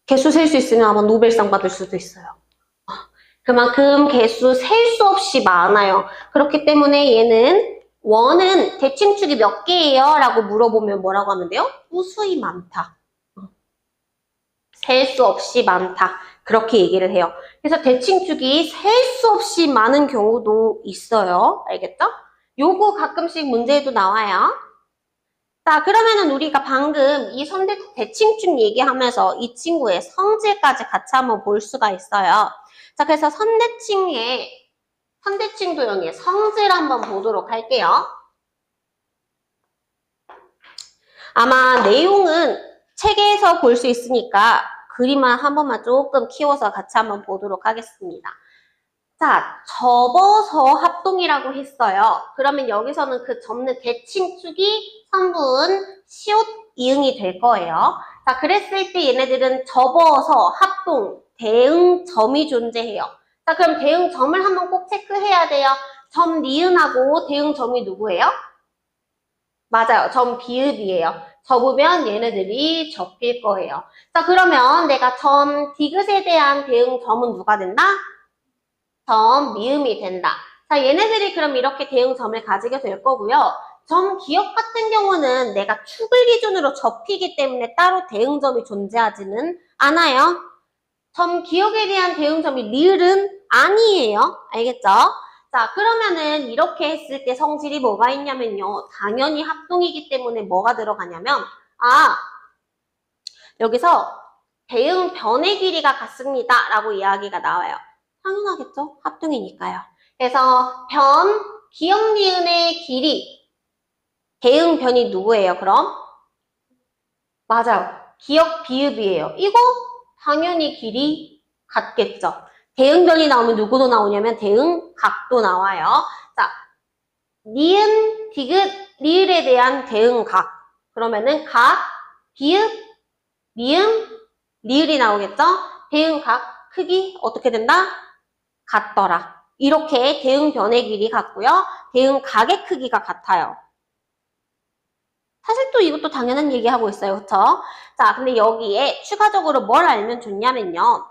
개수 셀 수 있으면 아마 노벨상 받을 수도 있어요. 그만큼 개수 셀 수 없이 많아요. 그렇기 때문에 얘는 원은 대칭축이 몇 개예요? 라고 물어보면 뭐라고 하면 돼요? 무수히 많다. 셀 수 없이 많다. 그렇게 얘기를 해요. 그래서 대칭축이 셀 수 없이 많은 경우도 있어요. 알겠죠? 요거 가끔씩 문제에도 나와요. 자, 그러면은 우리가 방금 이 대칭축 얘기하면서 이 친구의 성질까지 같이 한번 볼 수가 있어요. 자, 그래서 선대칭 도형의 성질 한번 보도록 할게요. 아마 내용은 책에서 볼 수 있으니까 그림만 한 번만 조금 키워서 같이 한번 보도록 하겠습니다. 자, 접어서 합동이라고 했어요. 그러면 여기서는 그 접는 대칭축이 선분, 시옷, 이응이 될 거예요. 자, 그랬을 때 얘네들은 접어서 합동, 대응점이 존재해요. 자, 그럼 대응점을 한번 꼭 체크해야 돼요. 점 니은하고 대응점이 누구예요? 맞아요. 점 비읍이에요. 접으면 얘네들이 접힐 거예요. 자, 그러면 내가 점 디귿에 대한 대응점은 누가 된다? 점 미음이 된다. 자, 얘네들이 그럼 이렇게 대응점을 가지게 될 거고요. 점 기억 같은 경우는 내가 축을 기준으로 접히기 때문에 따로 대응점이 존재하지는 않아요. 점 기억에 대한 대응점이 리을은 아니에요. 알겠죠? 자, 그러면은 이렇게 했을 때 성질이 뭐가 있냐면요. 당연히 합동이기 때문에 뭐가 들어가냐면 여기서 대응 변의 길이가 같습니다. 라고 이야기가 나와요. 당연하겠죠? 합동이니까요. 그래서 기억 니은의 길이 대응 변이 누구예요, 그럼? 맞아요. 기억 비읍이에요. 이거 당연히 길이 같겠죠. 대응 변이 나오면 누구도 나오냐면 대응 각도 나와요. 자, 니은, 디귿, 리을에 대한 대응 각. 그러면은 각, 비읍, 미음, 리을이 나오겠죠? 대응 각 크기 어떻게 된다? 같더라. 이렇게 대응 변의 길이 같고요. 대응 각의 크기가 같아요. 사실 또 이것도 당연한 얘기하고 있어요. 그쵸? 자, 근데 여기에 추가적으로 뭘 알면 좋냐면요.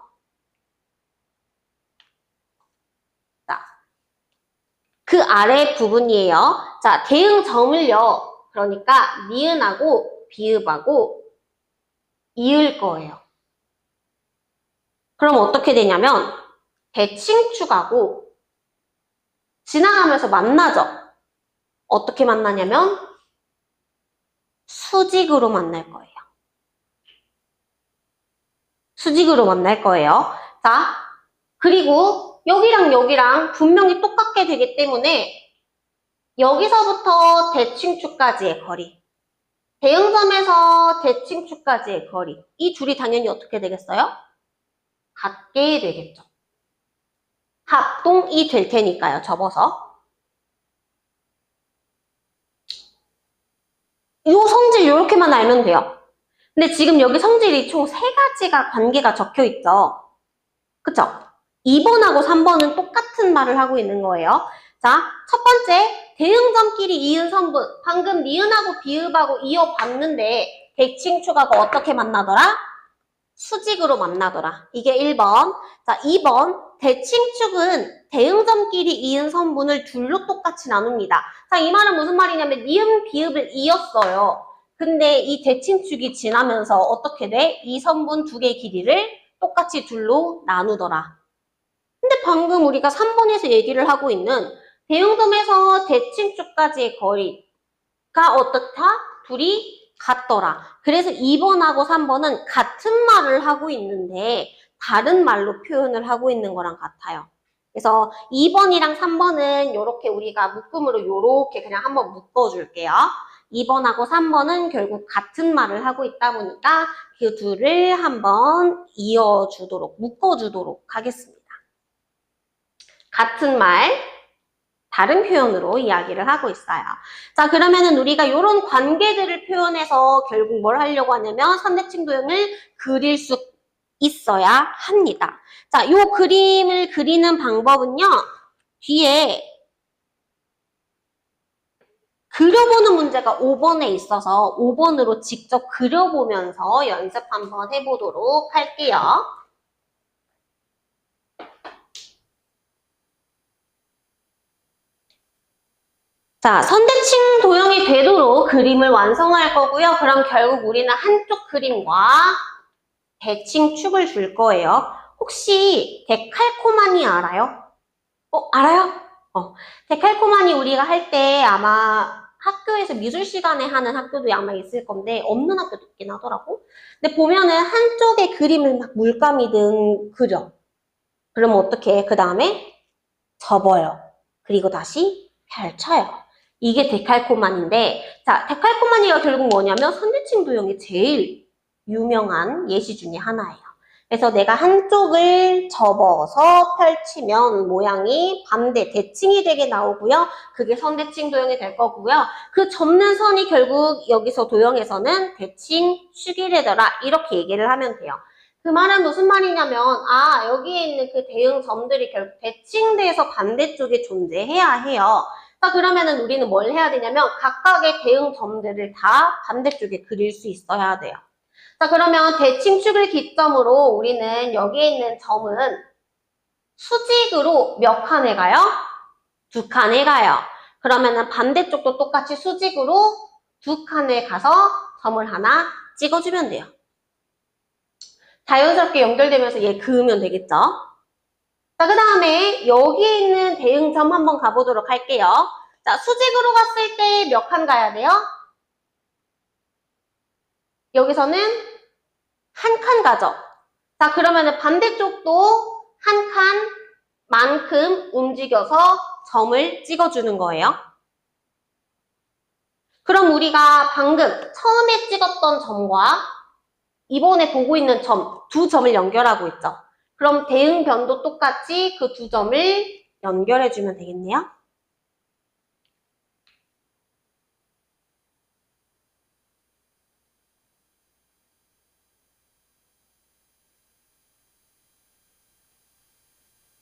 자, 그 아래 부분이에요. 자, 대응점을요. 그러니까 니은하고 비읍하고 이을 거예요. 그럼 어떻게 되냐면 대칭축하고 지나가면서 만나죠. 어떻게 만나냐면 수직으로 만날 거예요. 수직으로 만날 거예요. 자, 그리고 여기랑 여기랑 분명히 똑같게 되기 때문에 여기서부터 대칭축까지의 거리, 대응점에서 대칭축까지의 거리, 이 둘이 당연히 어떻게 되겠어요? 같게 되겠죠. 합동이 될 테니까요. 접어서. 이 성질 이렇게만 알면 돼요. 근데 지금 여기 성질이 총 3가지가 관계가 적혀 있죠. 그쵸? 2번하고 3번은 똑같은 말을 하고 있는 거예요. 자, 첫 번째, 대응점끼리 이은 성분. 방금 니은하고 비읍하고 이어봤는데 대칭축하고 어떻게 만나더라? 수직으로 만나더라. 이게 1번. 자, 2번. 대칭축은 대응점끼리 이은 성분을 둘로 똑같이 나눕니다. 자, 이 말은 무슨 말이냐면 니은 비읍을 이었어요. 근데 이 대칭축이 지나면서 어떻게 돼? 이 성분 2개의 길이를 똑같이 둘로 나누더라. 근데 방금 우리가 3번에서 얘기를 하고 있는 대응점에서 대칭축까지의 거리가 어떻다? 둘이 같더라. 그래서 2번하고 3번은 같은 말을 하고 있는데 다른 말로 표현을 하고 있는 거랑 같아요. 그래서 2번이랑 3번은 이렇게 우리가 묶음으로 이렇게 그냥 한번 묶어줄게요. 2번하고 3번은 결국 같은 말을 하고 있다 보니까 그 둘을 한번 이어주도록, 묶어주도록 하겠습니다. 같은 말, 다른 표현으로 이야기를 하고 있어요. 자, 그러면은 우리가 이런 관계들을 표현해서 결국 뭘 하려고 하냐면 선대칭 도형을 그릴 수 있어야 합니다. 자, 이 그림을 그리는 방법은요, 뒤에 그려보는 문제가 5번에 있어서 5번으로 직접 그려보면서 연습 한번 해보도록 할게요. 자, 선대칭 도형이 되도록 그림을 완성할 거고요. 그럼 결국 우리는 한쪽 그림과 대칭축을 줄 거예요. 혹시 데칼코마니 알아요? 알아요? 데칼코마니 우리가 할 때 아마 학교에서 미술 시간에 하는 학교도 아마 있을 건데 없는 학교도 있긴 하더라고. 근데 보면은 한쪽에 그림을 막 물감이든 그려. 그러면 어떻게 해? 그 다음에 접어요. 그리고 다시 펼쳐요. 이게 데칼코마니인데, 자, 데칼코마니가 결국 뭐냐면 선대칭 도형이 제일 유명한 예시 중에 하나예요. 그래서 내가 한쪽을 접어서 펼치면 모양이 반대 대칭이 되게 나오고요. 그게 선대칭 도형이 될 거고요. 그 접는 선이 결국 여기서 도형에서는 대칭축이 되더라. 이렇게 얘기를 하면 돼요. 그 말은 무슨 말이냐면 여기에 있는 그 대응 점들이 결국 대칭돼서 반대쪽에 존재해야 해요. 자, 그러면은 우리는 뭘 해야 되냐면 각각의 대응 점들을 다 반대쪽에 그릴 수 있어야 돼요. 자, 그러면 대칭축을 기점으로 우리는 여기에 있는 점은 수직으로 몇 칸에 가요? 2칸에 가요. 그러면은 반대쪽도 똑같이 수직으로 2칸에 가서 점을 하나 찍어주면 돼요. 자연스럽게 연결되면서 얘 그으면 되겠죠? 자, 그 다음에 여기에 있는 대응점 한번 가보도록 할게요. 자, 수직으로 갔을 때 몇 칸 가야 돼요? 여기서는 한 칸 가죠. 자, 그러면은 반대쪽도 한 칸만큼 움직여서 점을 찍어주는 거예요. 그럼 우리가 방금 처음에 찍었던 점과 이번에 보고 있는 점, 두 점을 연결하고 있죠. 그럼 대응변도 똑같이 그 두 점을 연결해주면 되겠네요.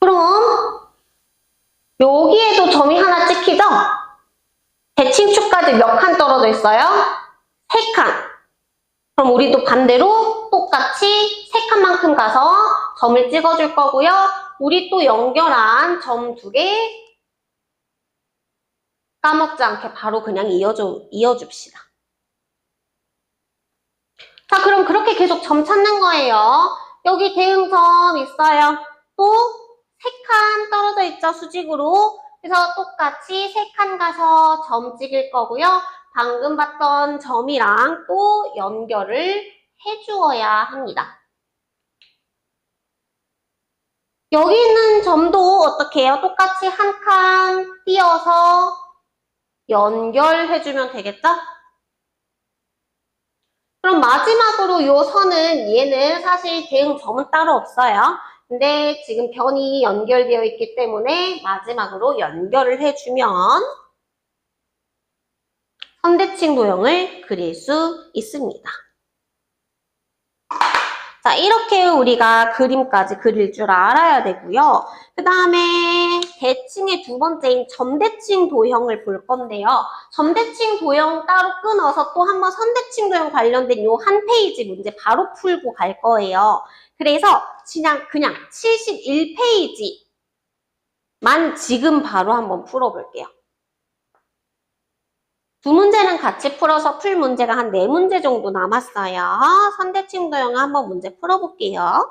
그럼 여기에도 점이 하나 찍히죠? 대칭축까지 몇 칸 떨어져 있어요? 3칸. 그럼 우리도 반대로 똑같이 3칸만큼 가서 점을 찍어줄 거고요. 우리 또 연결한 점 2개 까먹지 않게 바로 그냥 이어줍시다. 자, 그럼 그렇게 계속 점 찾는 거예요. 여기 대응점 있어요. 또 3칸 떨어져 있죠, 수직으로. 그래서 똑같이 3칸 가서 점 찍을 거고요. 방금 봤던 점이랑 또 연결을 해주어야 합니다. 여기 있는 점도 어떻게 해요? 똑같이 한 칸 띄어서 연결해주면 되겠죠? 그럼 마지막으로 요 선은 얘는 사실 대응 점은 따로 없어요. 근데 지금 변이 연결되어 있기 때문에 마지막으로 연결을 해주면 선대칭 도형을 그릴 수 있습니다. 자, 이렇게 우리가 그림까지 그릴 줄 알아야 되고요. 그 다음에 대칭의 두 번째인 점대칭 도형을 볼 건데요. 점대칭 도형 따로 끊어서 또 한번 선대칭 도형 관련된 요 한 페이지 문제 바로 풀고 갈 거예요. 그래서 그냥 71페이지만 지금 바로 한번 풀어볼게요. 두 문제는 같이 풀어서 풀 문제가 한 4문제 정도 남았어요. 선대칭 도형을 한번 문제 풀어볼게요.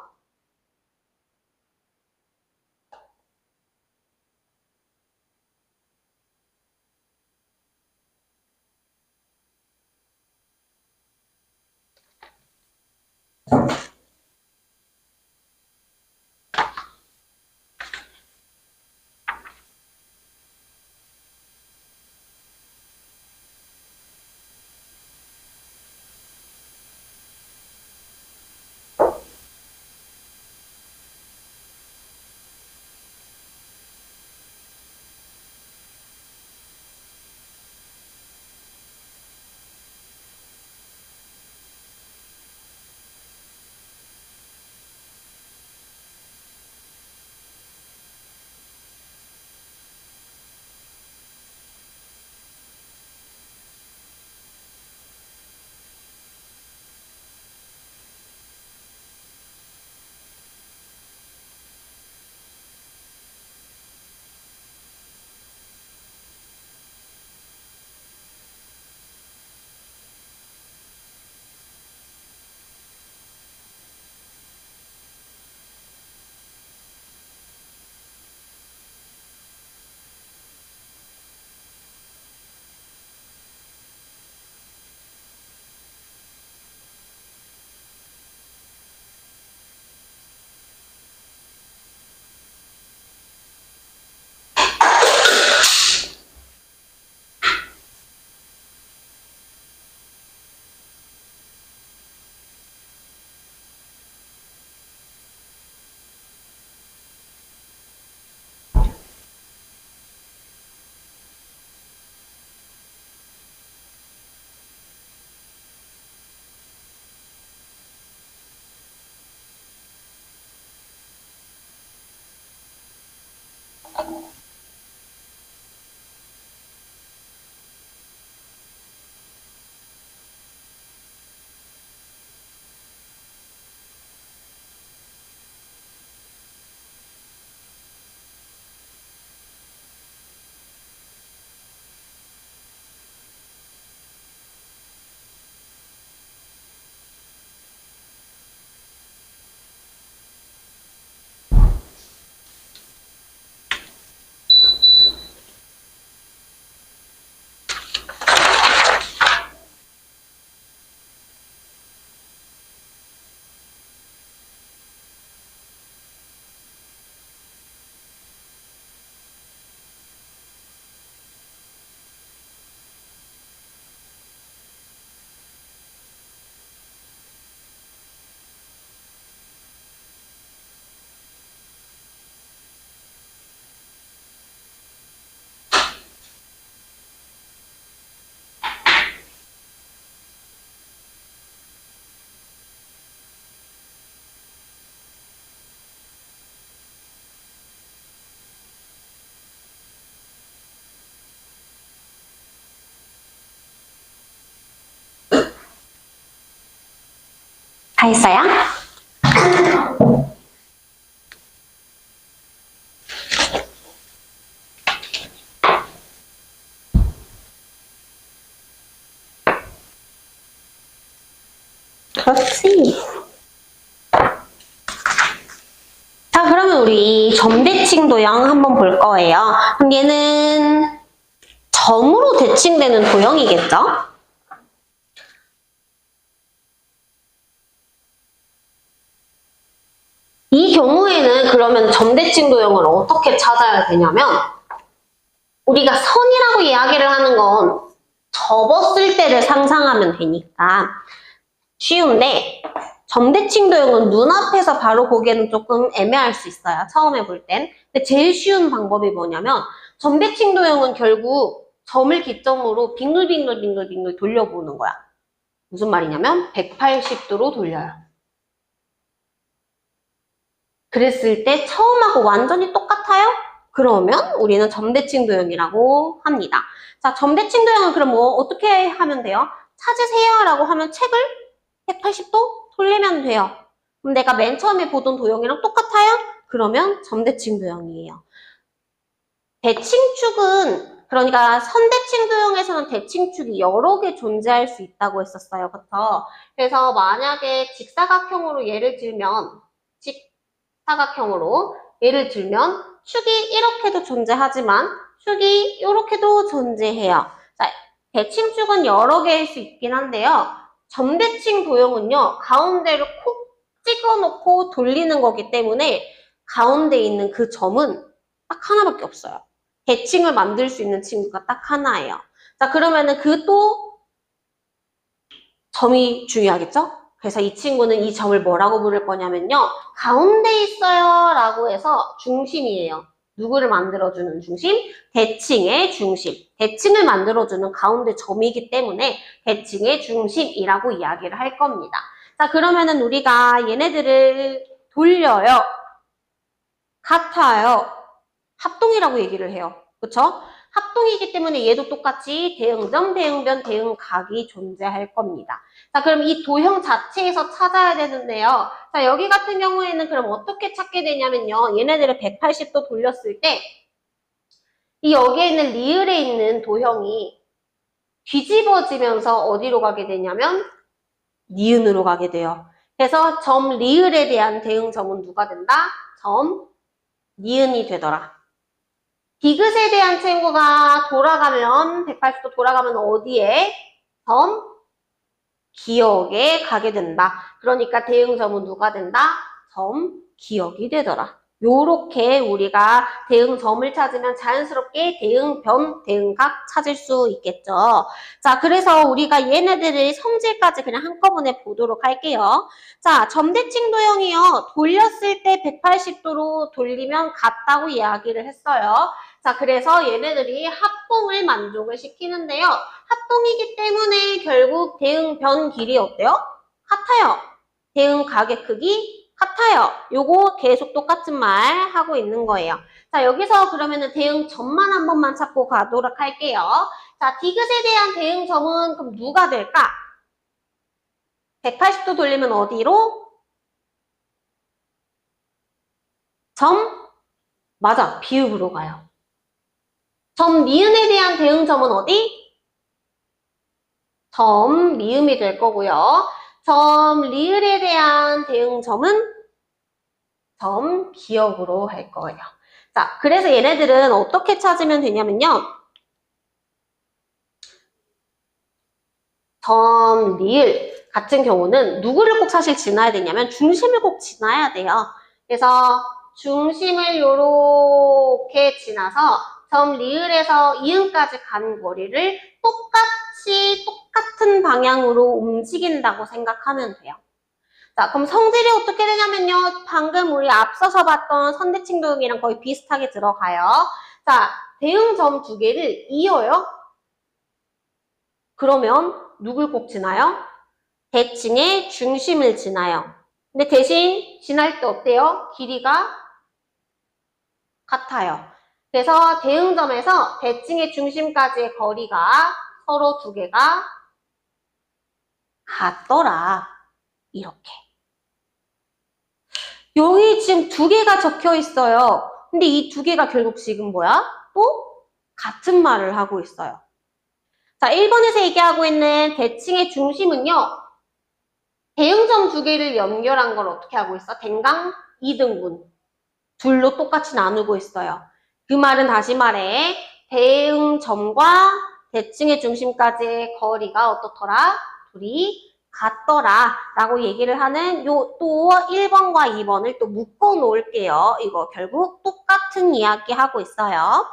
다 했어요? 그렇지. 자, 그러면 우리 점대칭 도형 한번 볼 거예요. 그럼 얘는 점으로 대칭되는 도형이겠죠? 이 경우에는 그러면 점대칭 도형을 어떻게 찾아야 되냐면, 우리가 선이라고 이야기를 하는 건 접었을 때를 상상하면 되니까 쉬운데, 점대칭 도형은 눈앞에서 바로 보기에는 조금 애매할 수 있어요. 처음에 볼 땐. 근데 제일 쉬운 방법이 뭐냐면, 점대칭 도형은 결국 점을 기점으로 빙글빙글 돌려보는 거야. 무슨 말이냐면 180도로 돌려요. 그랬을 때 처음하고 완전히 똑같아요? 그러면 우리는 점대칭 도형이라고 합니다. 자, 점대칭 도형은 그럼 뭐 어떻게 하면 돼요? 찾으세요 라고 하면 책을 180도 돌리면 돼요. 그럼 내가 맨 처음에 보던 도형이랑 똑같아요? 그러면 점대칭 도형이에요. 대칭축은, 그러니까 선대칭 도형에서는 대칭축이 여러 개 존재할 수 있다고 했었어요. 그쵸? 그래서 만약에 직사각형으로 예를 들면 축이 이렇게도 존재하지만 축이 이렇게도 존재해요. 자, 대칭축은 여러 개일 수 있긴 한데요. 점대칭 도형은요, 가운데를 콕 찍어놓고 돌리는 거기 때문에 가운데 있는 그 점은 딱 하나밖에 없어요. 대칭을 만들 수 있는 친구가 딱 하나예요. 자, 그러면은 그 또 점이 중요하겠죠? 그래서 이 친구는 이 점을 뭐라고 부를 거냐면요. 가운데 있어요 라고 해서 중심이에요. 누구를 만들어주는 중심? 대칭의 중심. 대칭을 만들어주는 가운데 점이기 때문에 대칭의 중심이라고 이야기를 할 겁니다. 자, 그러면은 우리가 얘네들을 돌려요. 같아요. 합동이라고 얘기를 해요. 그쵸? 합동이기 때문에 얘도 똑같이 대응점, 대응변, 대응각이 존재할 겁니다. 자, 그럼 이 도형 자체에서 찾아야 되는데요. 자, 여기 같은 경우에는 그럼 어떻게 찾게 되냐면요. 얘네들을 180도 돌렸을 때, 이 여기에 있는 리을에 있는 도형이 뒤집어지면서 어디로 가게 되냐면, 니은으로 가게 돼요. 그래서 점 리을에 대한 대응점은 누가 된다? 점 니은이 되더라. 디귿에 대한 친구가 돌아가면 180도 돌아가면 어디에? 점 기역에 가게 된다. 그러니까 대응점은 누가 된다? 점 기역이 되더라. 요렇게 우리가 대응점을 찾으면 자연스럽게 대응변, 대응각 찾을 수 있겠죠. 자, 그래서 우리가 얘네들의 성질까지 그냥 한꺼번에 보도록 할게요. 자, 점대칭 도형이요. 돌렸을 때 180도로 돌리면 같다고 이야기를 했어요. 자, 그래서 얘네들이 합동을 만족을 시키는데요. 합동이기 때문에 결국 대응변 길이 어때요? 같아요. 대응각의 크기 같아요. 요거 계속 똑같은 말 하고 있는 거예요. 자, 여기서 그러면은 대응점만 한 번만 찾고 가도록 할게요. 자, 디귿에 대한 대응점은 그럼 누가 될까? 180도 돌리면 어디로? 점? 맞아, 비읍으로 가요. 점 니은에 대한 대응점은 어디? 점 미음이 될 거고요. 점 리을에 대한 대응점은 점 기역으로 할 거예요. 자, 그래서 얘네들은 어떻게 찾으면 되냐면요. 점 리을 같은 경우는 누구를 꼭 사실 지나야 되냐면 중심을 꼭 지나야 돼요. 그래서 중심을 요렇게 지나서 점 리을에서 이음까지 가는 거리를 똑같은 방향으로 움직인다고 생각하면 돼요. 자, 그럼 성질이 어떻게 되냐면요. 방금 우리 앞서서 봤던 선대칭 도형이랑 거의 비슷하게 들어가요. 자, 대응점 두 개를 이어요. 그러면 누굴 꼭 지나요? 대칭의 중심을 지나요. 근데 대신 지날 때 어때요? 길이가 같아요. 그래서 대응점에서 대칭의 중심까지의 거리가 서로 두 개가 같더라. 이렇게. 여기 지금 두 개가 적혀 있어요. 근데 이 두 개가 결국 지금 뭐야? 또 같은 말을 하고 있어요. 자, 1번에서 얘기하고 있는 대칭의 중심은요. 대응점 두 개를 연결한 걸 어떻게 하고 있어? 댕강 2등분. 둘로 똑같이 나누고 있어요. 그 말은 다시 말해. 대응점과 대칭의 중심까지의 거리가 어떻더라? 둘이 같더라 라고 얘기를 하는 요 또 1번과 2번을 또 묶어 놓을게요. 이거 결국 똑같은 이야기 하고 있어요.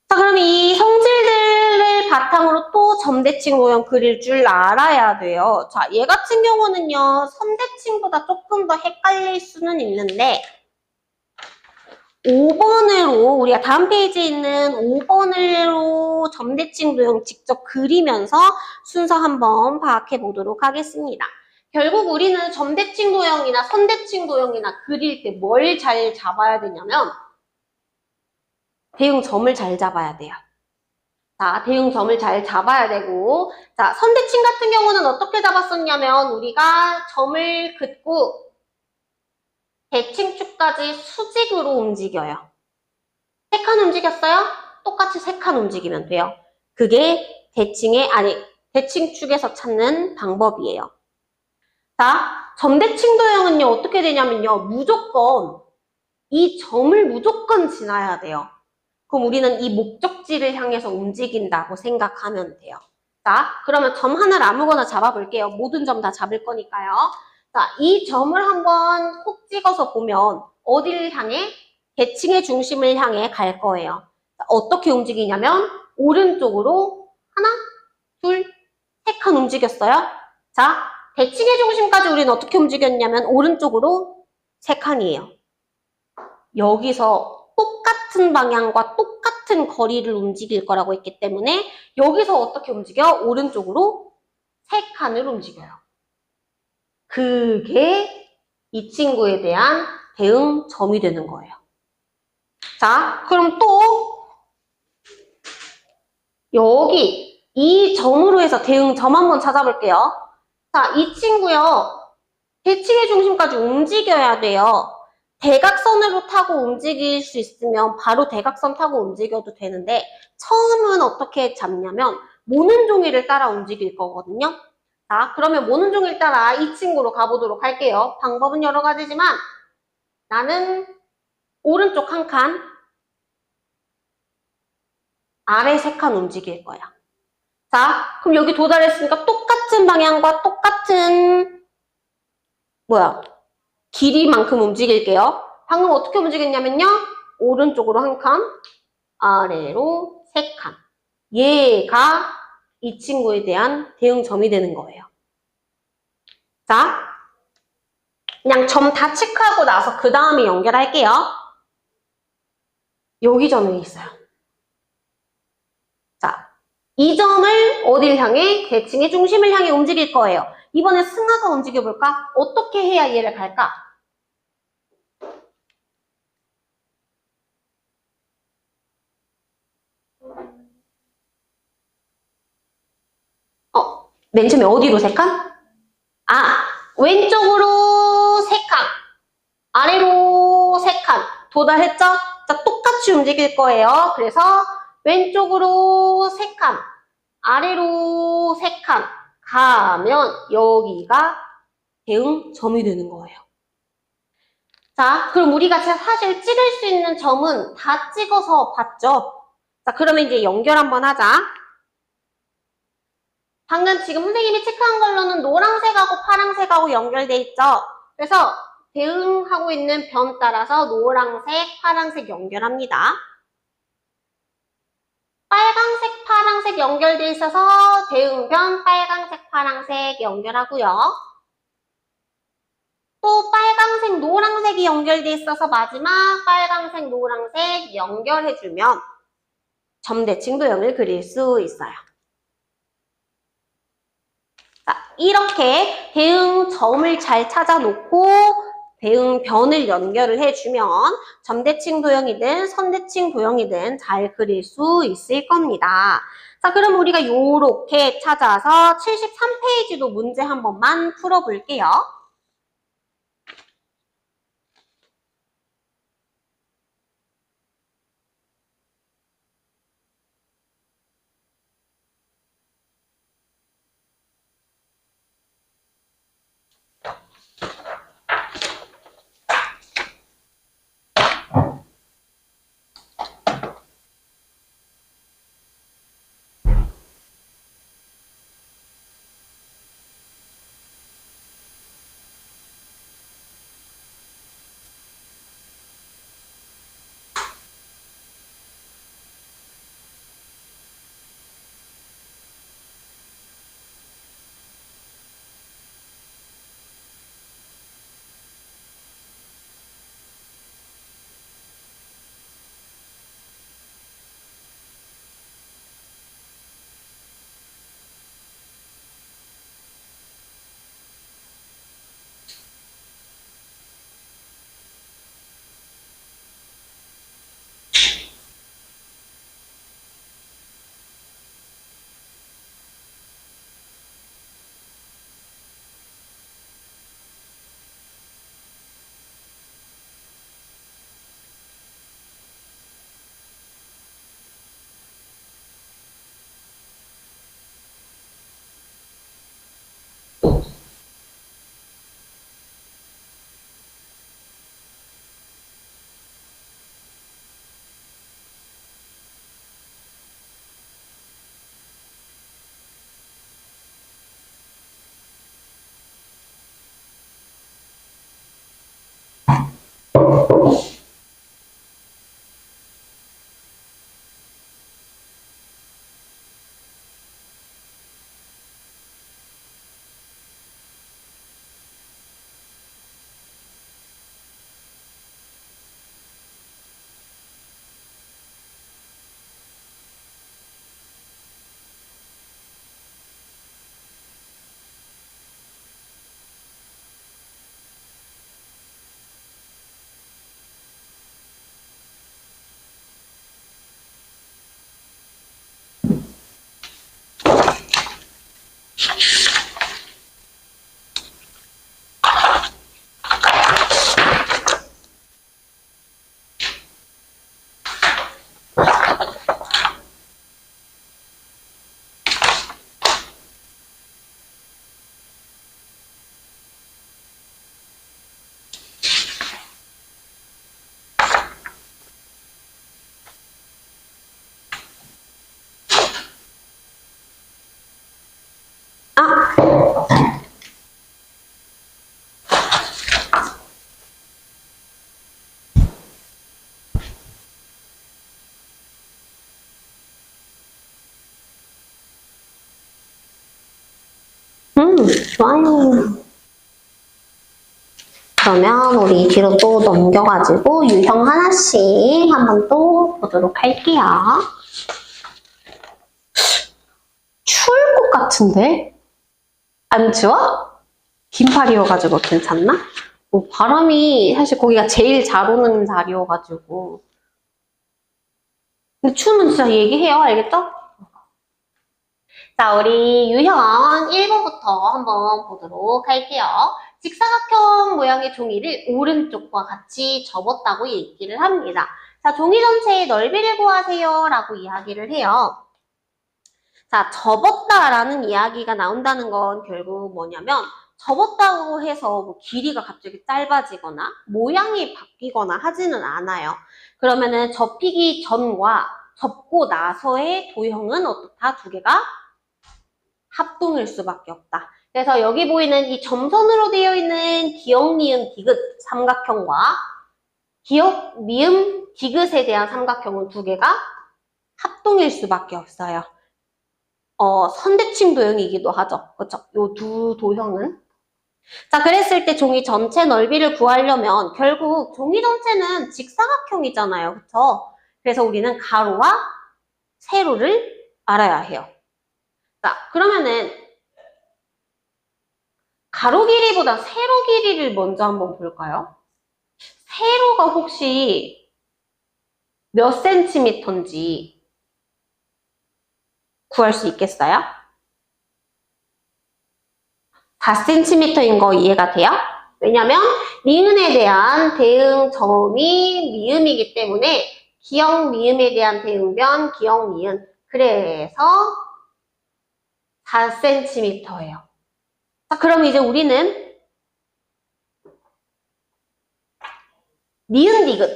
자, 그럼 이 성질들을 바탕으로 또 점대칭 도형 그릴 줄 알아야 돼요. 자, 얘 같은 경우는요, 선대칭보다 조금 더 헷갈릴 수는 있는데, 5번으로, 우리가 다음 페이지에 있는 5번으로 점대칭 도형 직접 그리면서 순서 한번 파악해 보도록 하겠습니다. 결국 우리는 점대칭 도형이나 선대칭 도형이나 그릴 때 뭘 잘 잡아야 되냐면, 대응점을 잘 잡아야 돼요. 자, 대응점을 잘 잡아야 되고, 자, 선대칭 같은 경우는 어떻게 잡았었냐면, 우리가 점을 긋고 대칭축까지 수직으로 움직여요. 3칸 움직였어요? 똑같이 3칸 움직이면 돼요. 그게 대칭축에서 찾는 방법이에요. 자, 점대칭 도형은요, 어떻게 되냐면요, 이 점을 무조건 지나야 돼요. 그럼 우리는 이 목적지를 향해서 움직인다고 생각하면 돼요. 자, 그러면 점 하나를 아무거나 잡아볼게요. 모든 점 다 잡을 거니까요. 자, 이 점을 한번 콕 찍어서 보면 어디를 향해? 대칭의 중심을 향해 갈 거예요. 자, 어떻게 움직이냐면 오른쪽으로 하나, 둘, 3칸 움직였어요. 자, 대칭의 중심까지 우리는 어떻게 움직였냐면 오른쪽으로 3칸이에요. 여기서 똑같은 방향과 똑같은 거리를 움직일 거라고 했기 때문에 여기서 어떻게 움직여? 오른쪽으로 3칸을 움직여요. 그게 이 친구에 대한 대응점이 되는 거예요. 자, 그럼 또 여기 이 점으로 해서 대응점 한번 찾아볼게요. 자, 이 친구요. 대칭의 중심까지 움직여야 돼요. 대각선으로 타고 움직일 수 있으면 바로 대각선 타고 움직여도 되는데 처음은 어떻게 잡냐면 모는 종이를 따라 움직일 거거든요. 자, 그러면 모는 종이를 따라 이 친구로 가보도록 할게요. 방법은 여러 가지지만 나는 오른쪽 한 칸, 아래 3칸 움직일 거야. 자, 그럼 여기 도달했으니까 똑같은 방향과 똑같은 길이만큼 움직일게요. 방금 어떻게 움직였냐면요. 오른쪽으로 한 칸, 아래로 3칸. 얘가 이 친구에 대한 대응점이 되는 거예요. 자, 그냥 점 다 체크하고 나서 그 다음에 연결할게요. 여기 점이 있어요. 자, 이 점을 어딜 향해? 대칭의 중심을 향해 움직일 거예요. 이번에 승하가 움직여볼까? 어떻게 해야 얘를 갈까? 맨 처음에 어디로 3칸? 아, 왼쪽으로 3칸, 아래로 3칸. 도달했죠? 자, 똑같이 움직일 거예요. 그래서 왼쪽으로 3칸, 아래로 3칸 가면 여기가 대응점이 되는 거예요. 자, 그럼 우리가 사실 찍을 수 있는 점은 다 찍어서 봤죠? 자, 그러면 이제 연결 한번 하자. 방금 지금 선생님이 체크한 걸로는 노란색하고 파란색하고 연결돼 있죠? 그래서 대응하고 있는 변 따라서 노란색, 파란색 연결합니다. 빨강색, 파란색 연결돼 있어서 대응변 빨강색, 파란색 연결하고요. 또 빨강색, 노란색이 연결돼 있어서 마지막 빨강색, 노란색 연결해주면 점대칭 도형을 그릴 수 있어요. 자, 이렇게 대응점을 잘 찾아놓고 대응변을 연결을 해주면 점대칭 도형이든 선대칭 도형이든 잘 그릴 수 있을 겁니다. 자, 그럼 우리가 이렇게 찾아서 73페이지도 문제 한 번만 풀어볼게요. 좋아요. 그러면 우리 뒤로 또 넘겨가지고 유형 하나씩 한번 또 보도록 할게요. 추울 것 같은데? 안 추워? 긴팔이어가지고 괜찮나? 바람이 사실 거기가 제일 잘 오는 자리여가지고. 근데 추우면 진짜 얘기해요. 알겠죠? 자, 우리 유형 1번부터 한번 보도록 할게요. 직사각형 모양의 종이를 오른쪽과 같이 접었다고 얘기를 합니다. 자, 종이 전체의 넓이를 구하세요 라고 이야기를 해요. 자, 접었다라는 이야기가 나온다는 건 결국 뭐냐면 접었다고 해서 뭐 길이가 갑자기 짧아지거나 모양이 바뀌거나 하지는 않아요. 그러면은 접히기 전과 접고 나서의 도형은 어떻다? 두 개가 합동일 수밖에 없다. 그래서 여기 보이는 이 점선으로 되어 있는 기역, 니은, 디귿 삼각형과 기역, 미음, 디귿에 대한 삼각형은 두 개가 합동일 수밖에 없어요. 선대칭 도형이기도 하죠. 그렇죠? 요 두 도형은. 자, 그랬을 때 종이 전체 넓이를 구하려면 결국 종이 전체는 직사각형이잖아요. 그렇죠? 그래서 우리는 가로와 세로를 알아야 해요. 자, 그러면은 가로 길이보다 세로 길이를 먼저 한번 볼까요? 세로가 혹시 몇 센티미터인지 구할 수 있겠어요? 4cm인 거 이해가 돼요? 왜냐면 니은에 대한 대응 점이 미음이기 때문에 기역 미음에 대한 대응변 기역 미음. 그래서 4cm예요. 자, 그럼 이제 우리는 니은 디귿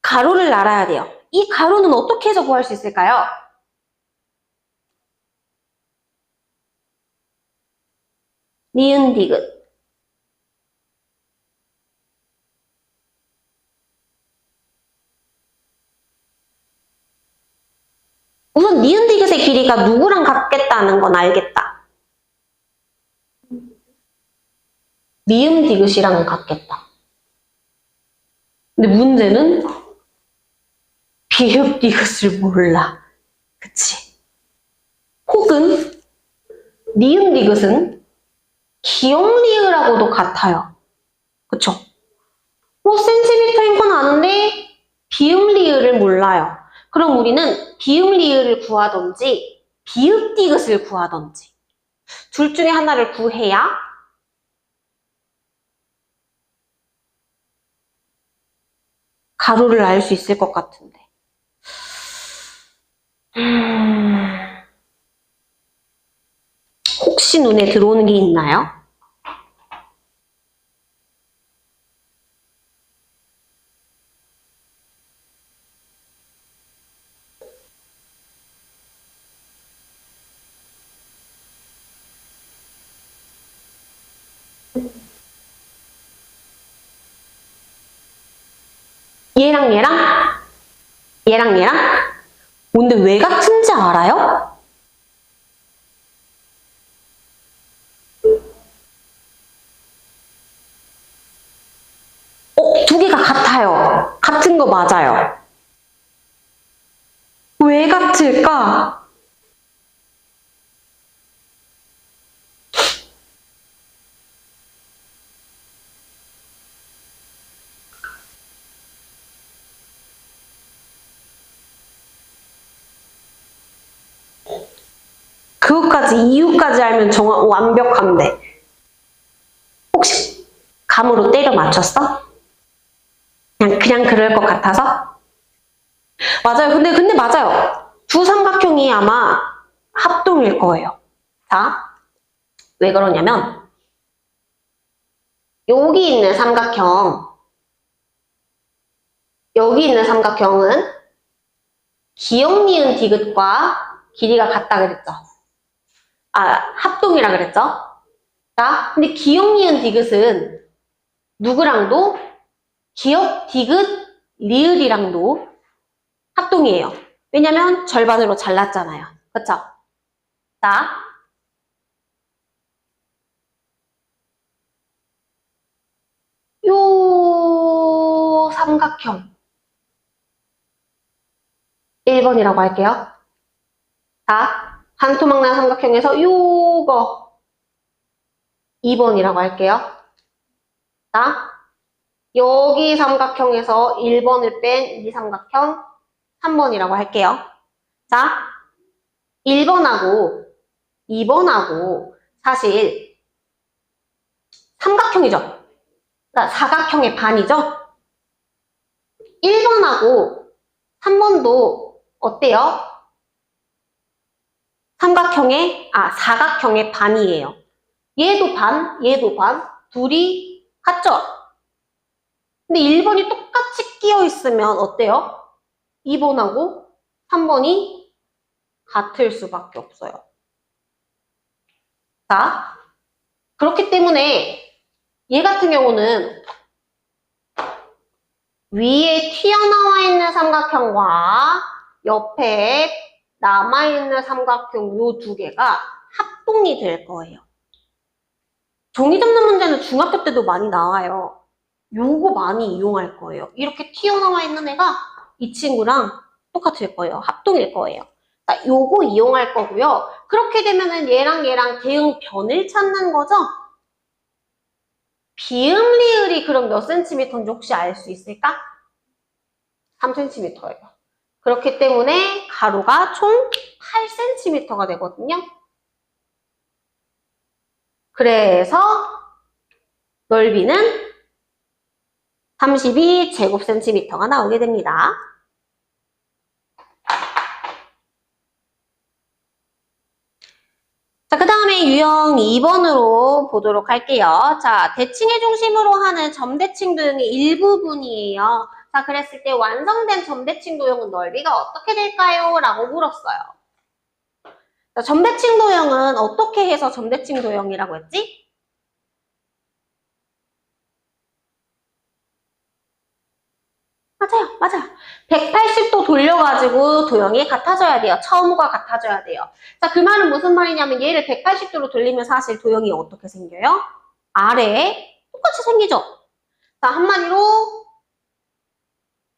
가로를 알아야 돼요. 이 가로는 어떻게 해서 구할 수 있을까요? 니은 디귿 우선 니은 디귿의 길이가 누구랑 같겠다는 건 알겠다. 미음 디귿이랑 같겠다. 근데 문제는 비읍 디귿을 몰라. 그치? 혹은 니은 디귿은 기역 리을하고도 같아요. 그쵸? 5cm인 건 아는데 비읍 리을을 몰라요. 그럼 우리는 비읍 리을을 구하던지 비읍 디귿을 구하던지 둘 중에 하나를 구해야 가로를 알 수 있을 것 같은데. 혹시 눈에 들어오는 게 있나요? 얘랑 얘랑? 얘랑 얘랑? 근데 왜 같은지 알아요? 두 개가 같아요. 같은 거 맞아요. 왜 같을까? 그것까지 이유까지 알면 완벽한데 혹시 감으로 때려 맞췄어? 그냥 그럴 것 같아서? 맞아요. 근데 맞아요. 두 삼각형이 아마 합동일 거예요. 자, 왜 그러냐면 여기 있는 삼각형은 기역, 니은, 디귿과 길이가 같다 그랬죠. 합동이라 그랬죠? 자, 근데 기역, 니은, 디귿은 누구랑도 기역, 디귿, 리을이랑도 합동이에요. 왜냐면 절반으로 잘랐잖아요. 그쵸? 자, 요 삼각형 1번이라고 할게요. 자, 반토막난 삼각형에서 요거 2번이라고 할게요. 자, 여기 삼각형에서 1번을 뺀 이 삼각형 3번이라고 할게요. 자, 1번하고 2번하고 사실 삼각형이죠. 그러니까 사각형의 반이죠. 1번하고 3번도 어때요? 사각형의 반이에요. 얘도 반, 얘도 반, 둘이 같죠? 근데 1번이 똑같이 끼어 있으면 어때요? 2번하고 3번이 같을 수밖에 없어요. 자, 그렇기 때문에 얘 같은 경우는 위에 튀어나와 있는 삼각형과 옆에 남아있는 삼각형 요 두 개가 합동이 될 거예요. 종이 접는 문제는 중학교 때도 많이 나와요. 요거 많이 이용할 거예요. 이렇게 튀어나와 있는 애가 이 친구랑 똑같을 거예요. 합동일 거예요. 자, 요거 이용할 거고요. 그렇게 되면은 얘랑 대응 변을 찾는 거죠? 비음 리을이 그럼 몇 센티미터인지 혹시 알 수 있을까? 3cm예요. 그렇기 때문에 가로가 총 8cm가 되거든요. 그래서 넓이는 32제곱센티미터가 나오게 됩니다. 자, 그 다음에 유형 2번으로 보도록 할게요. 자, 대칭의 중심으로 하는 점대칭 도형의 일부분이에요. 자, 그랬을 때 완성된 점대칭 도형은 넓이가 어떻게 될까요? 라고 물었어요. 자, 점대칭 도형은 어떻게 해서 점대칭 도형이라고 했지? 맞아요. 180도 돌려가지고 도형이 같아져야 돼요. 처음과 같아져야 돼요. 자, 그 말은 무슨 말이냐면 얘를 180도로 돌리면 사실 도형이 어떻게 생겨요? 아래에 똑같이 생기죠? 자, 한마디로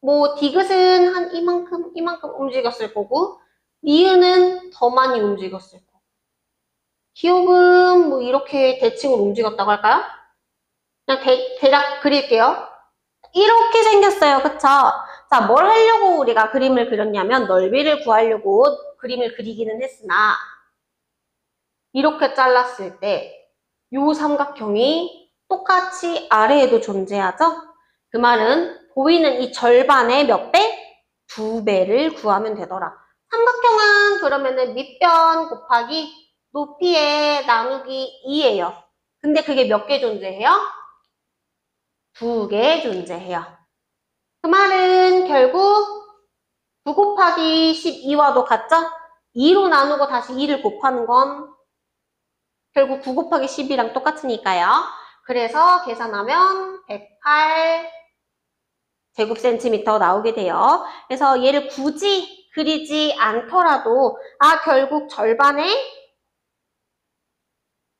뭐 디귿은 한 이만큼 움직였을 거고 니은은 더 많이 움직였을 거고 기역은 뭐 이렇게 대칭으로 움직였다고 할까요? 그냥 대략 그릴게요. 이렇게 생겼어요. 그쵸? 자, 뭘 하려고 우리가 그림을 그렸냐면 넓이를 구하려고 그림을 그리기는 했으나 이렇게 잘랐을 때 이 삼각형이 똑같이 아래에도 존재하죠? 그 말은 보이는 이 절반의 몇 배? 2배를 구하면 되더라. 삼각형은 그러면은 밑변 곱하기 높이에 나누기 2예요. 근데 그게 몇 개 존재해요? 2개 존재해요. 그 말은 결국 9 곱하기 12와도 같죠? 2로 나누고 다시 2를 곱하는 건 결국 9 곱하기 10이랑 똑같으니까요. 그래서 계산하면 108 제곱센티미터 나오게 돼요. 그래서 얘를 굳이 그리지 않더라도 결국 절반에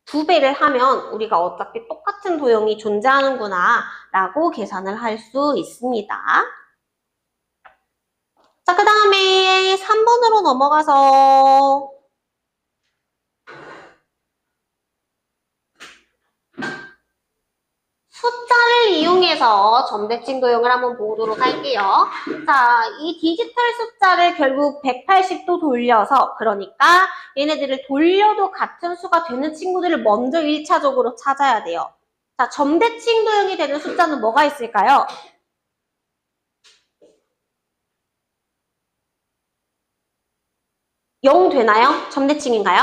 2배를 하면 우리가 어차피 똑같은 도형이 존재하는구나 라고 계산을 할 수 있습니다. 자, 그 다음에 3번으로 넘어가서 숫자를 이용해서 점대칭 도형을 한번 보도록 할게요. 자, 이 디지털 숫자를 결국 180도 돌려서 그러니까 얘네들을 돌려도 같은 수가 되는 친구들을 먼저 1차적으로 찾아야 돼요. 자, 점대칭 도형이 되는 숫자는 뭐가 있을까요? 0 되나요? 점대칭인가요?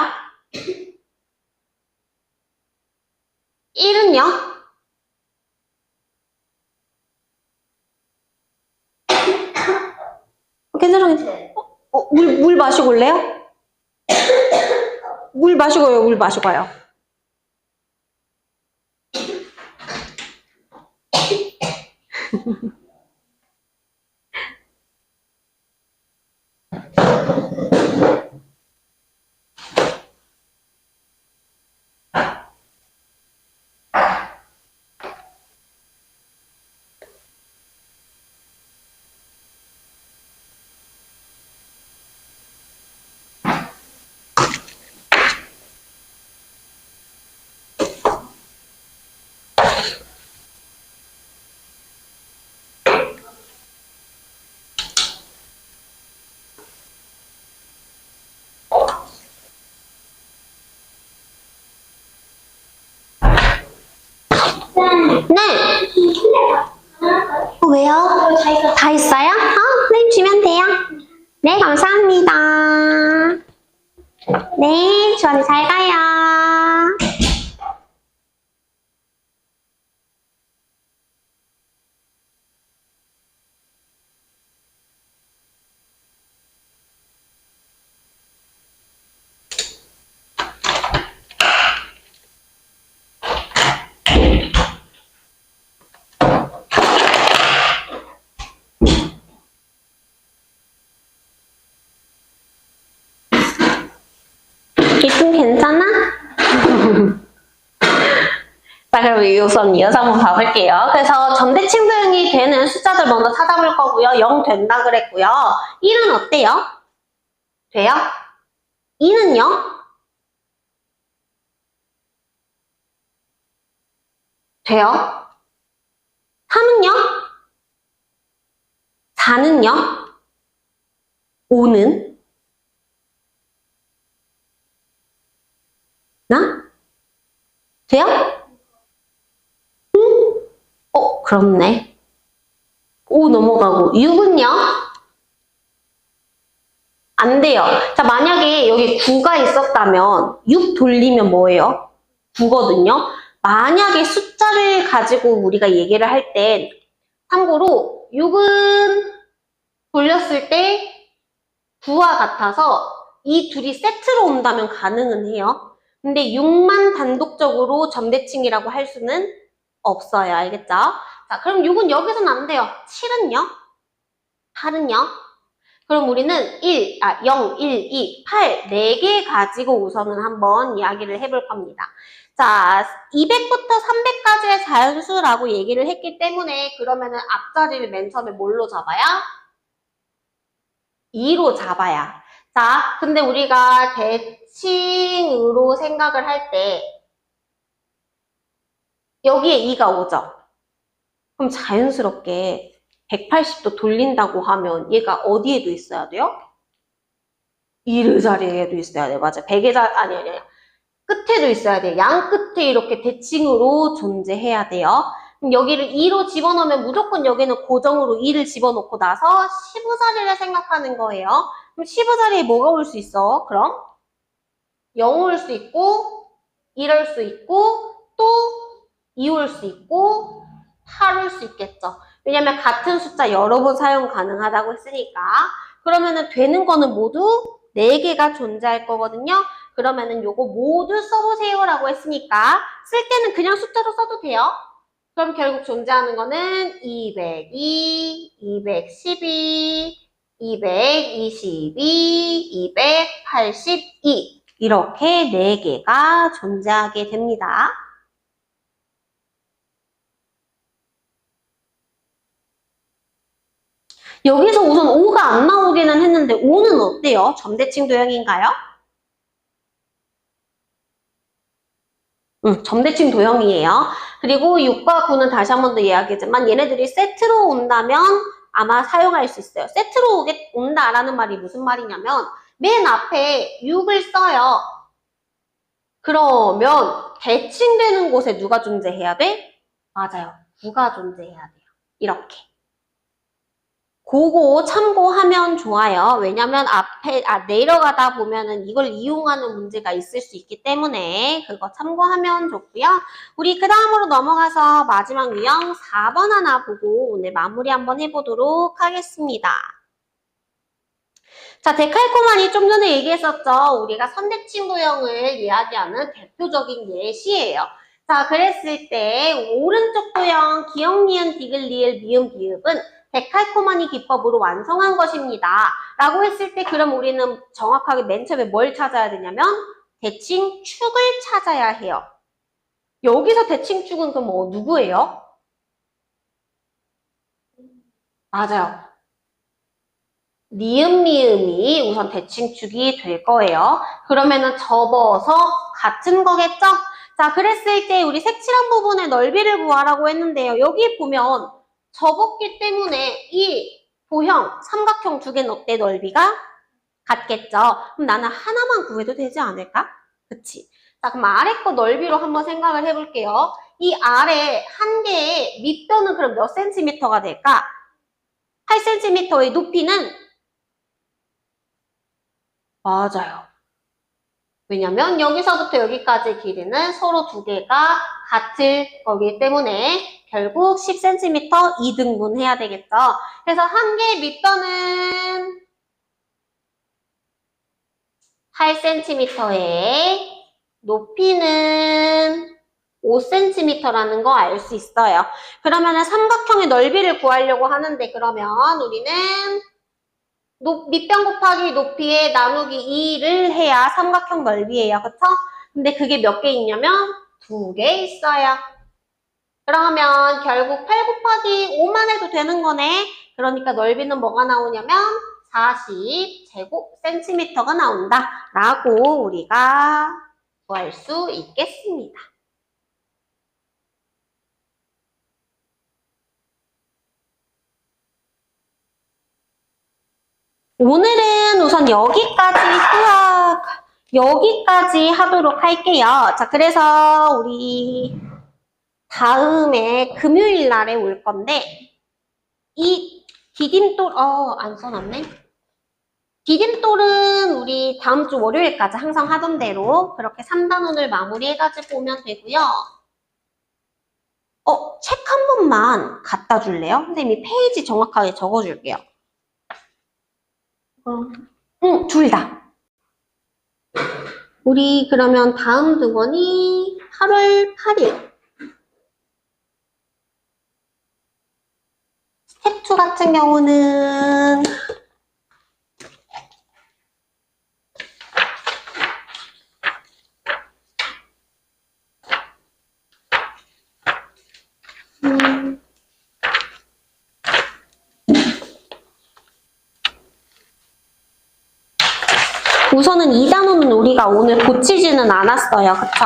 1은요? 괜찮아요. 물 마시고 올래요? 물 마시고 가요, 물 마시고 가요. 네. 왜요? 다 있어요? 네, 주면 돼요. 네, 감사합니다. 네, 주원이 잘 가요. 기분 괜찮아? 자, 그럼 우선 이어서 한번 봐볼게요. 그래서 점대칭 도형이 되는 숫자들 먼저 찾아볼 거고요. 0 된다 그랬고요. 1은 어때요? 돼요? 2는요? 돼요? 3은요? 4는요? 5는? 나? 돼요? 그렇네. 5 넘어가고 6은요? 안 돼요. 자, 만약에 여기 9가 있었다면 6 돌리면 뭐예요? 9거든요. 만약에 숫자를 가지고 우리가 얘기를 할 땐 참고로 6은 돌렸을 때 9와 같아서 이 둘이 세트로 온다면 가능은 해요. 근데 6만 단독적으로 점대칭이라고 할 수는 없어요. 알겠죠? 자, 그럼 6은 여기서는 안 돼요. 7은요? 8은요? 그럼 우리는 0, 1, 2, 8, 4개 가지고 우선은 한번 이야기를 해볼 겁니다. 자, 200부터 300까지의 자연수라고 얘기를 했기 때문에 그러면은 앞자리를 맨 처음에 뭘로 잡아야? 2로 잡아야. 자, 근데 우리가 대칭으로 생각을 할 때 여기에 2가 오죠? 그럼 자연스럽게 180도 돌린다고 하면 얘가 어디에도 있어야 돼요? 2의 자리에도 있어야 돼요. 맞아요. 100의 자리, 아니. 끝에도 있어야 돼요. 양 끝에 이렇게 대칭으로 존재해야 돼요. 그럼 여기를 2로 집어넣으면 무조건 여기는 고정으로 2를 집어넣고 나서 15자리를 생각하는 거예요. 그럼 15자리에 뭐가 올 수 있어? 그럼 0 올 수 있고 1 올 수 있고 또 2 올 수 있고 8 올 수 있겠죠. 왜냐면 같은 숫자 여러 번 사용 가능하다고 했으니까. 그러면은 되는 거는 모두 4개가 존재할 거거든요. 그러면은 요거 모두 써보세요라고 했으니까 쓸 때는 그냥 숫자로 써도 돼요. 그럼 결국 존재하는 거는 202, 212, 222, 282 이렇게 4개가 존재하게 됩니다. 여기서 우선 5가 안 나오기는 했는데 5는 어때요? 점대칭 도형인가요? 점대칭 도형이에요. 그리고 6과 9는 다시 한 번 더 이야기하지만 얘네들이 세트로 온다면 아마 사용할 수 있어요. 세트로 온다라는 말이 무슨 말이냐면 맨 앞에 6을 써요. 그러면 대칭되는 곳에 누가 존재해야 돼? 맞아요. 9가 존재해야 돼요. 이렇게. 그거 참고하면 좋아요. 왜냐면 앞에, 내려가다 보면은 이걸 이용하는 문제가 있을 수 있기 때문에 그거 참고하면 좋고요. 우리 그 다음으로 넘어가서 마지막 유형 4번 하나 보고 오늘 마무리 한번 해보도록 하겠습니다. 자, 데칼코마니 좀 전에 얘기했었죠. 우리가 선대칭도형을 이야기하는 대표적인 예시예요. 자, 그랬을 때 오른쪽 도형 기역, 니은, 디귿, 리을, 미음, 비읍은 데칼코마니 기법으로 완성한 것입니다. 라고 했을 때 그럼 우리는 정확하게 맨 처음에 뭘 찾아야 되냐면 대칭축을 찾아야 해요. 여기서 대칭축은 그럼 누구예요? 맞아요. 니은, 미음이 우선 대칭축이 될 거예요. 그러면은 접어서 같은 거겠죠? 자, 그랬을 때 우리 색칠한 부분의 넓이를 구하라고 했는데요. 여기 보면 접었기 때문에 이 도형, 삼각형 두 개 넓이가 같겠죠? 그럼 나는 하나만 구해도 되지 않을까? 그치? 자, 그럼 아래 거 넓이로 한번 생각을 해볼게요. 이 아래 한 개의 밑변은 그럼 몇 센티미터가 될까? 8cm의 높이는 맞아요. 왜냐면 여기서부터 여기까지 길이는 서로 두 개가 같을 거기 때문에 결국 10cm 2등분 해야 되겠죠. 그래서 한 개의 밑변은 8cm에 높이는 5cm라는 거 알 수 있어요. 그러면은 삼각형의 넓이를 구하려고 하는데 그러면 우리는 밑변 곱하기 높이에 나누기 2를 해야 삼각형 넓이에요. 그쵸? 근데 그게 몇 개 있냐면 2개 있어요. 그러면 결국 8 곱하기 5만 해도 되는 거네. 그러니까 넓이는 뭐가 나오냐면 40제곱센티미터가 나온다. 라고 우리가 구할 수 있겠습니다. 오늘은 우선 여기까지 하도록 할게요. 자, 그래서 우리 다음에 금요일 날에 올 건데 이 디딤돌 안 써놨네. 디딤돌은 우리 다음 주 월요일까지 항상 하던 대로 그렇게 3단원을 마무리해가지고 오면 되고요. 책 한 번만 갖다 줄래요? 선생님이 페이지 정확하게 적어줄게요. 둘 다. 우리 그러면 다음 등원이 8월 8일. 스텝 2 같은 경우는 우선은 2단원은 우리가 오늘 고치지는 않았어요. 그쵸?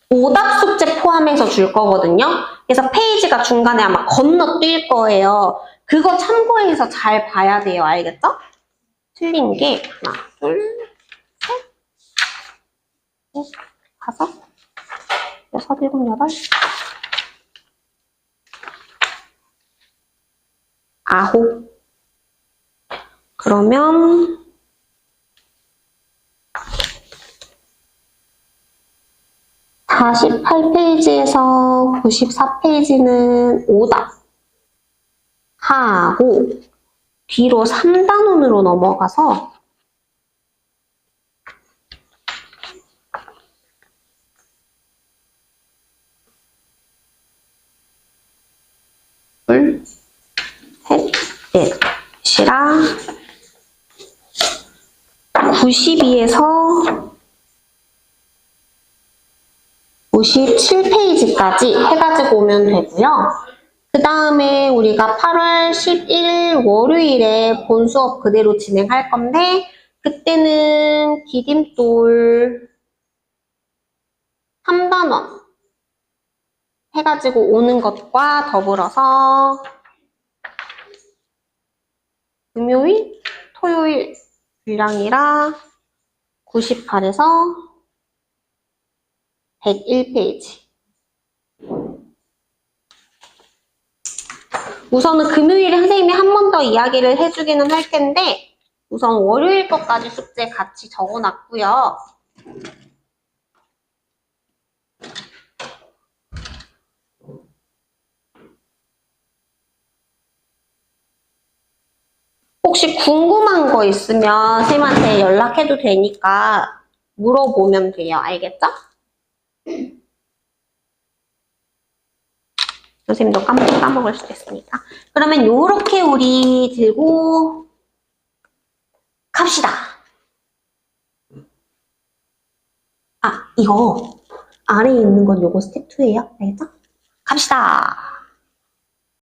오답 숙제 포함해서 줄 거거든요. 그래서 페이지가 중간에 아마 건너뛸 거예요. 그거 참고해서 잘 봐야 돼요. 알겠죠? 틀린 게 하나, 둘, 셋, 넷, 다섯, 여섯, 일곱, 여덟, 아홉. 그러면 48페이지에서 94페이지는 오답 하고 뒤로 3단원으로 넘어가서 둘, 셋, 넷이랑 92에서 97페이지까지 해가지고 오면 되고요. 그 다음에 우리가 8월 10일 월요일에 본 수업 그대로 진행할 건데 그때는 디딤돌 3단원 해가지고 오는 것과 더불어서 금요일, 토요일 분량이라 98에서 101페이지. 우선은 금요일에 선생님이 한 번 더 이야기를 해주기는 할 텐데 우선 월요일 것까지 숙제 같이 적어놨고요. 혹시 궁금한 거 있으면 선생님한테 연락해도 되니까 물어보면 돼요. 알겠죠? 선생님도 까먹을 수도 있으니까. 그러면 요렇게 우리 들고 갑시다. 아, 이거 아래에 있는 건 요거 스텝 2예요. 알겠죠? 갑시다.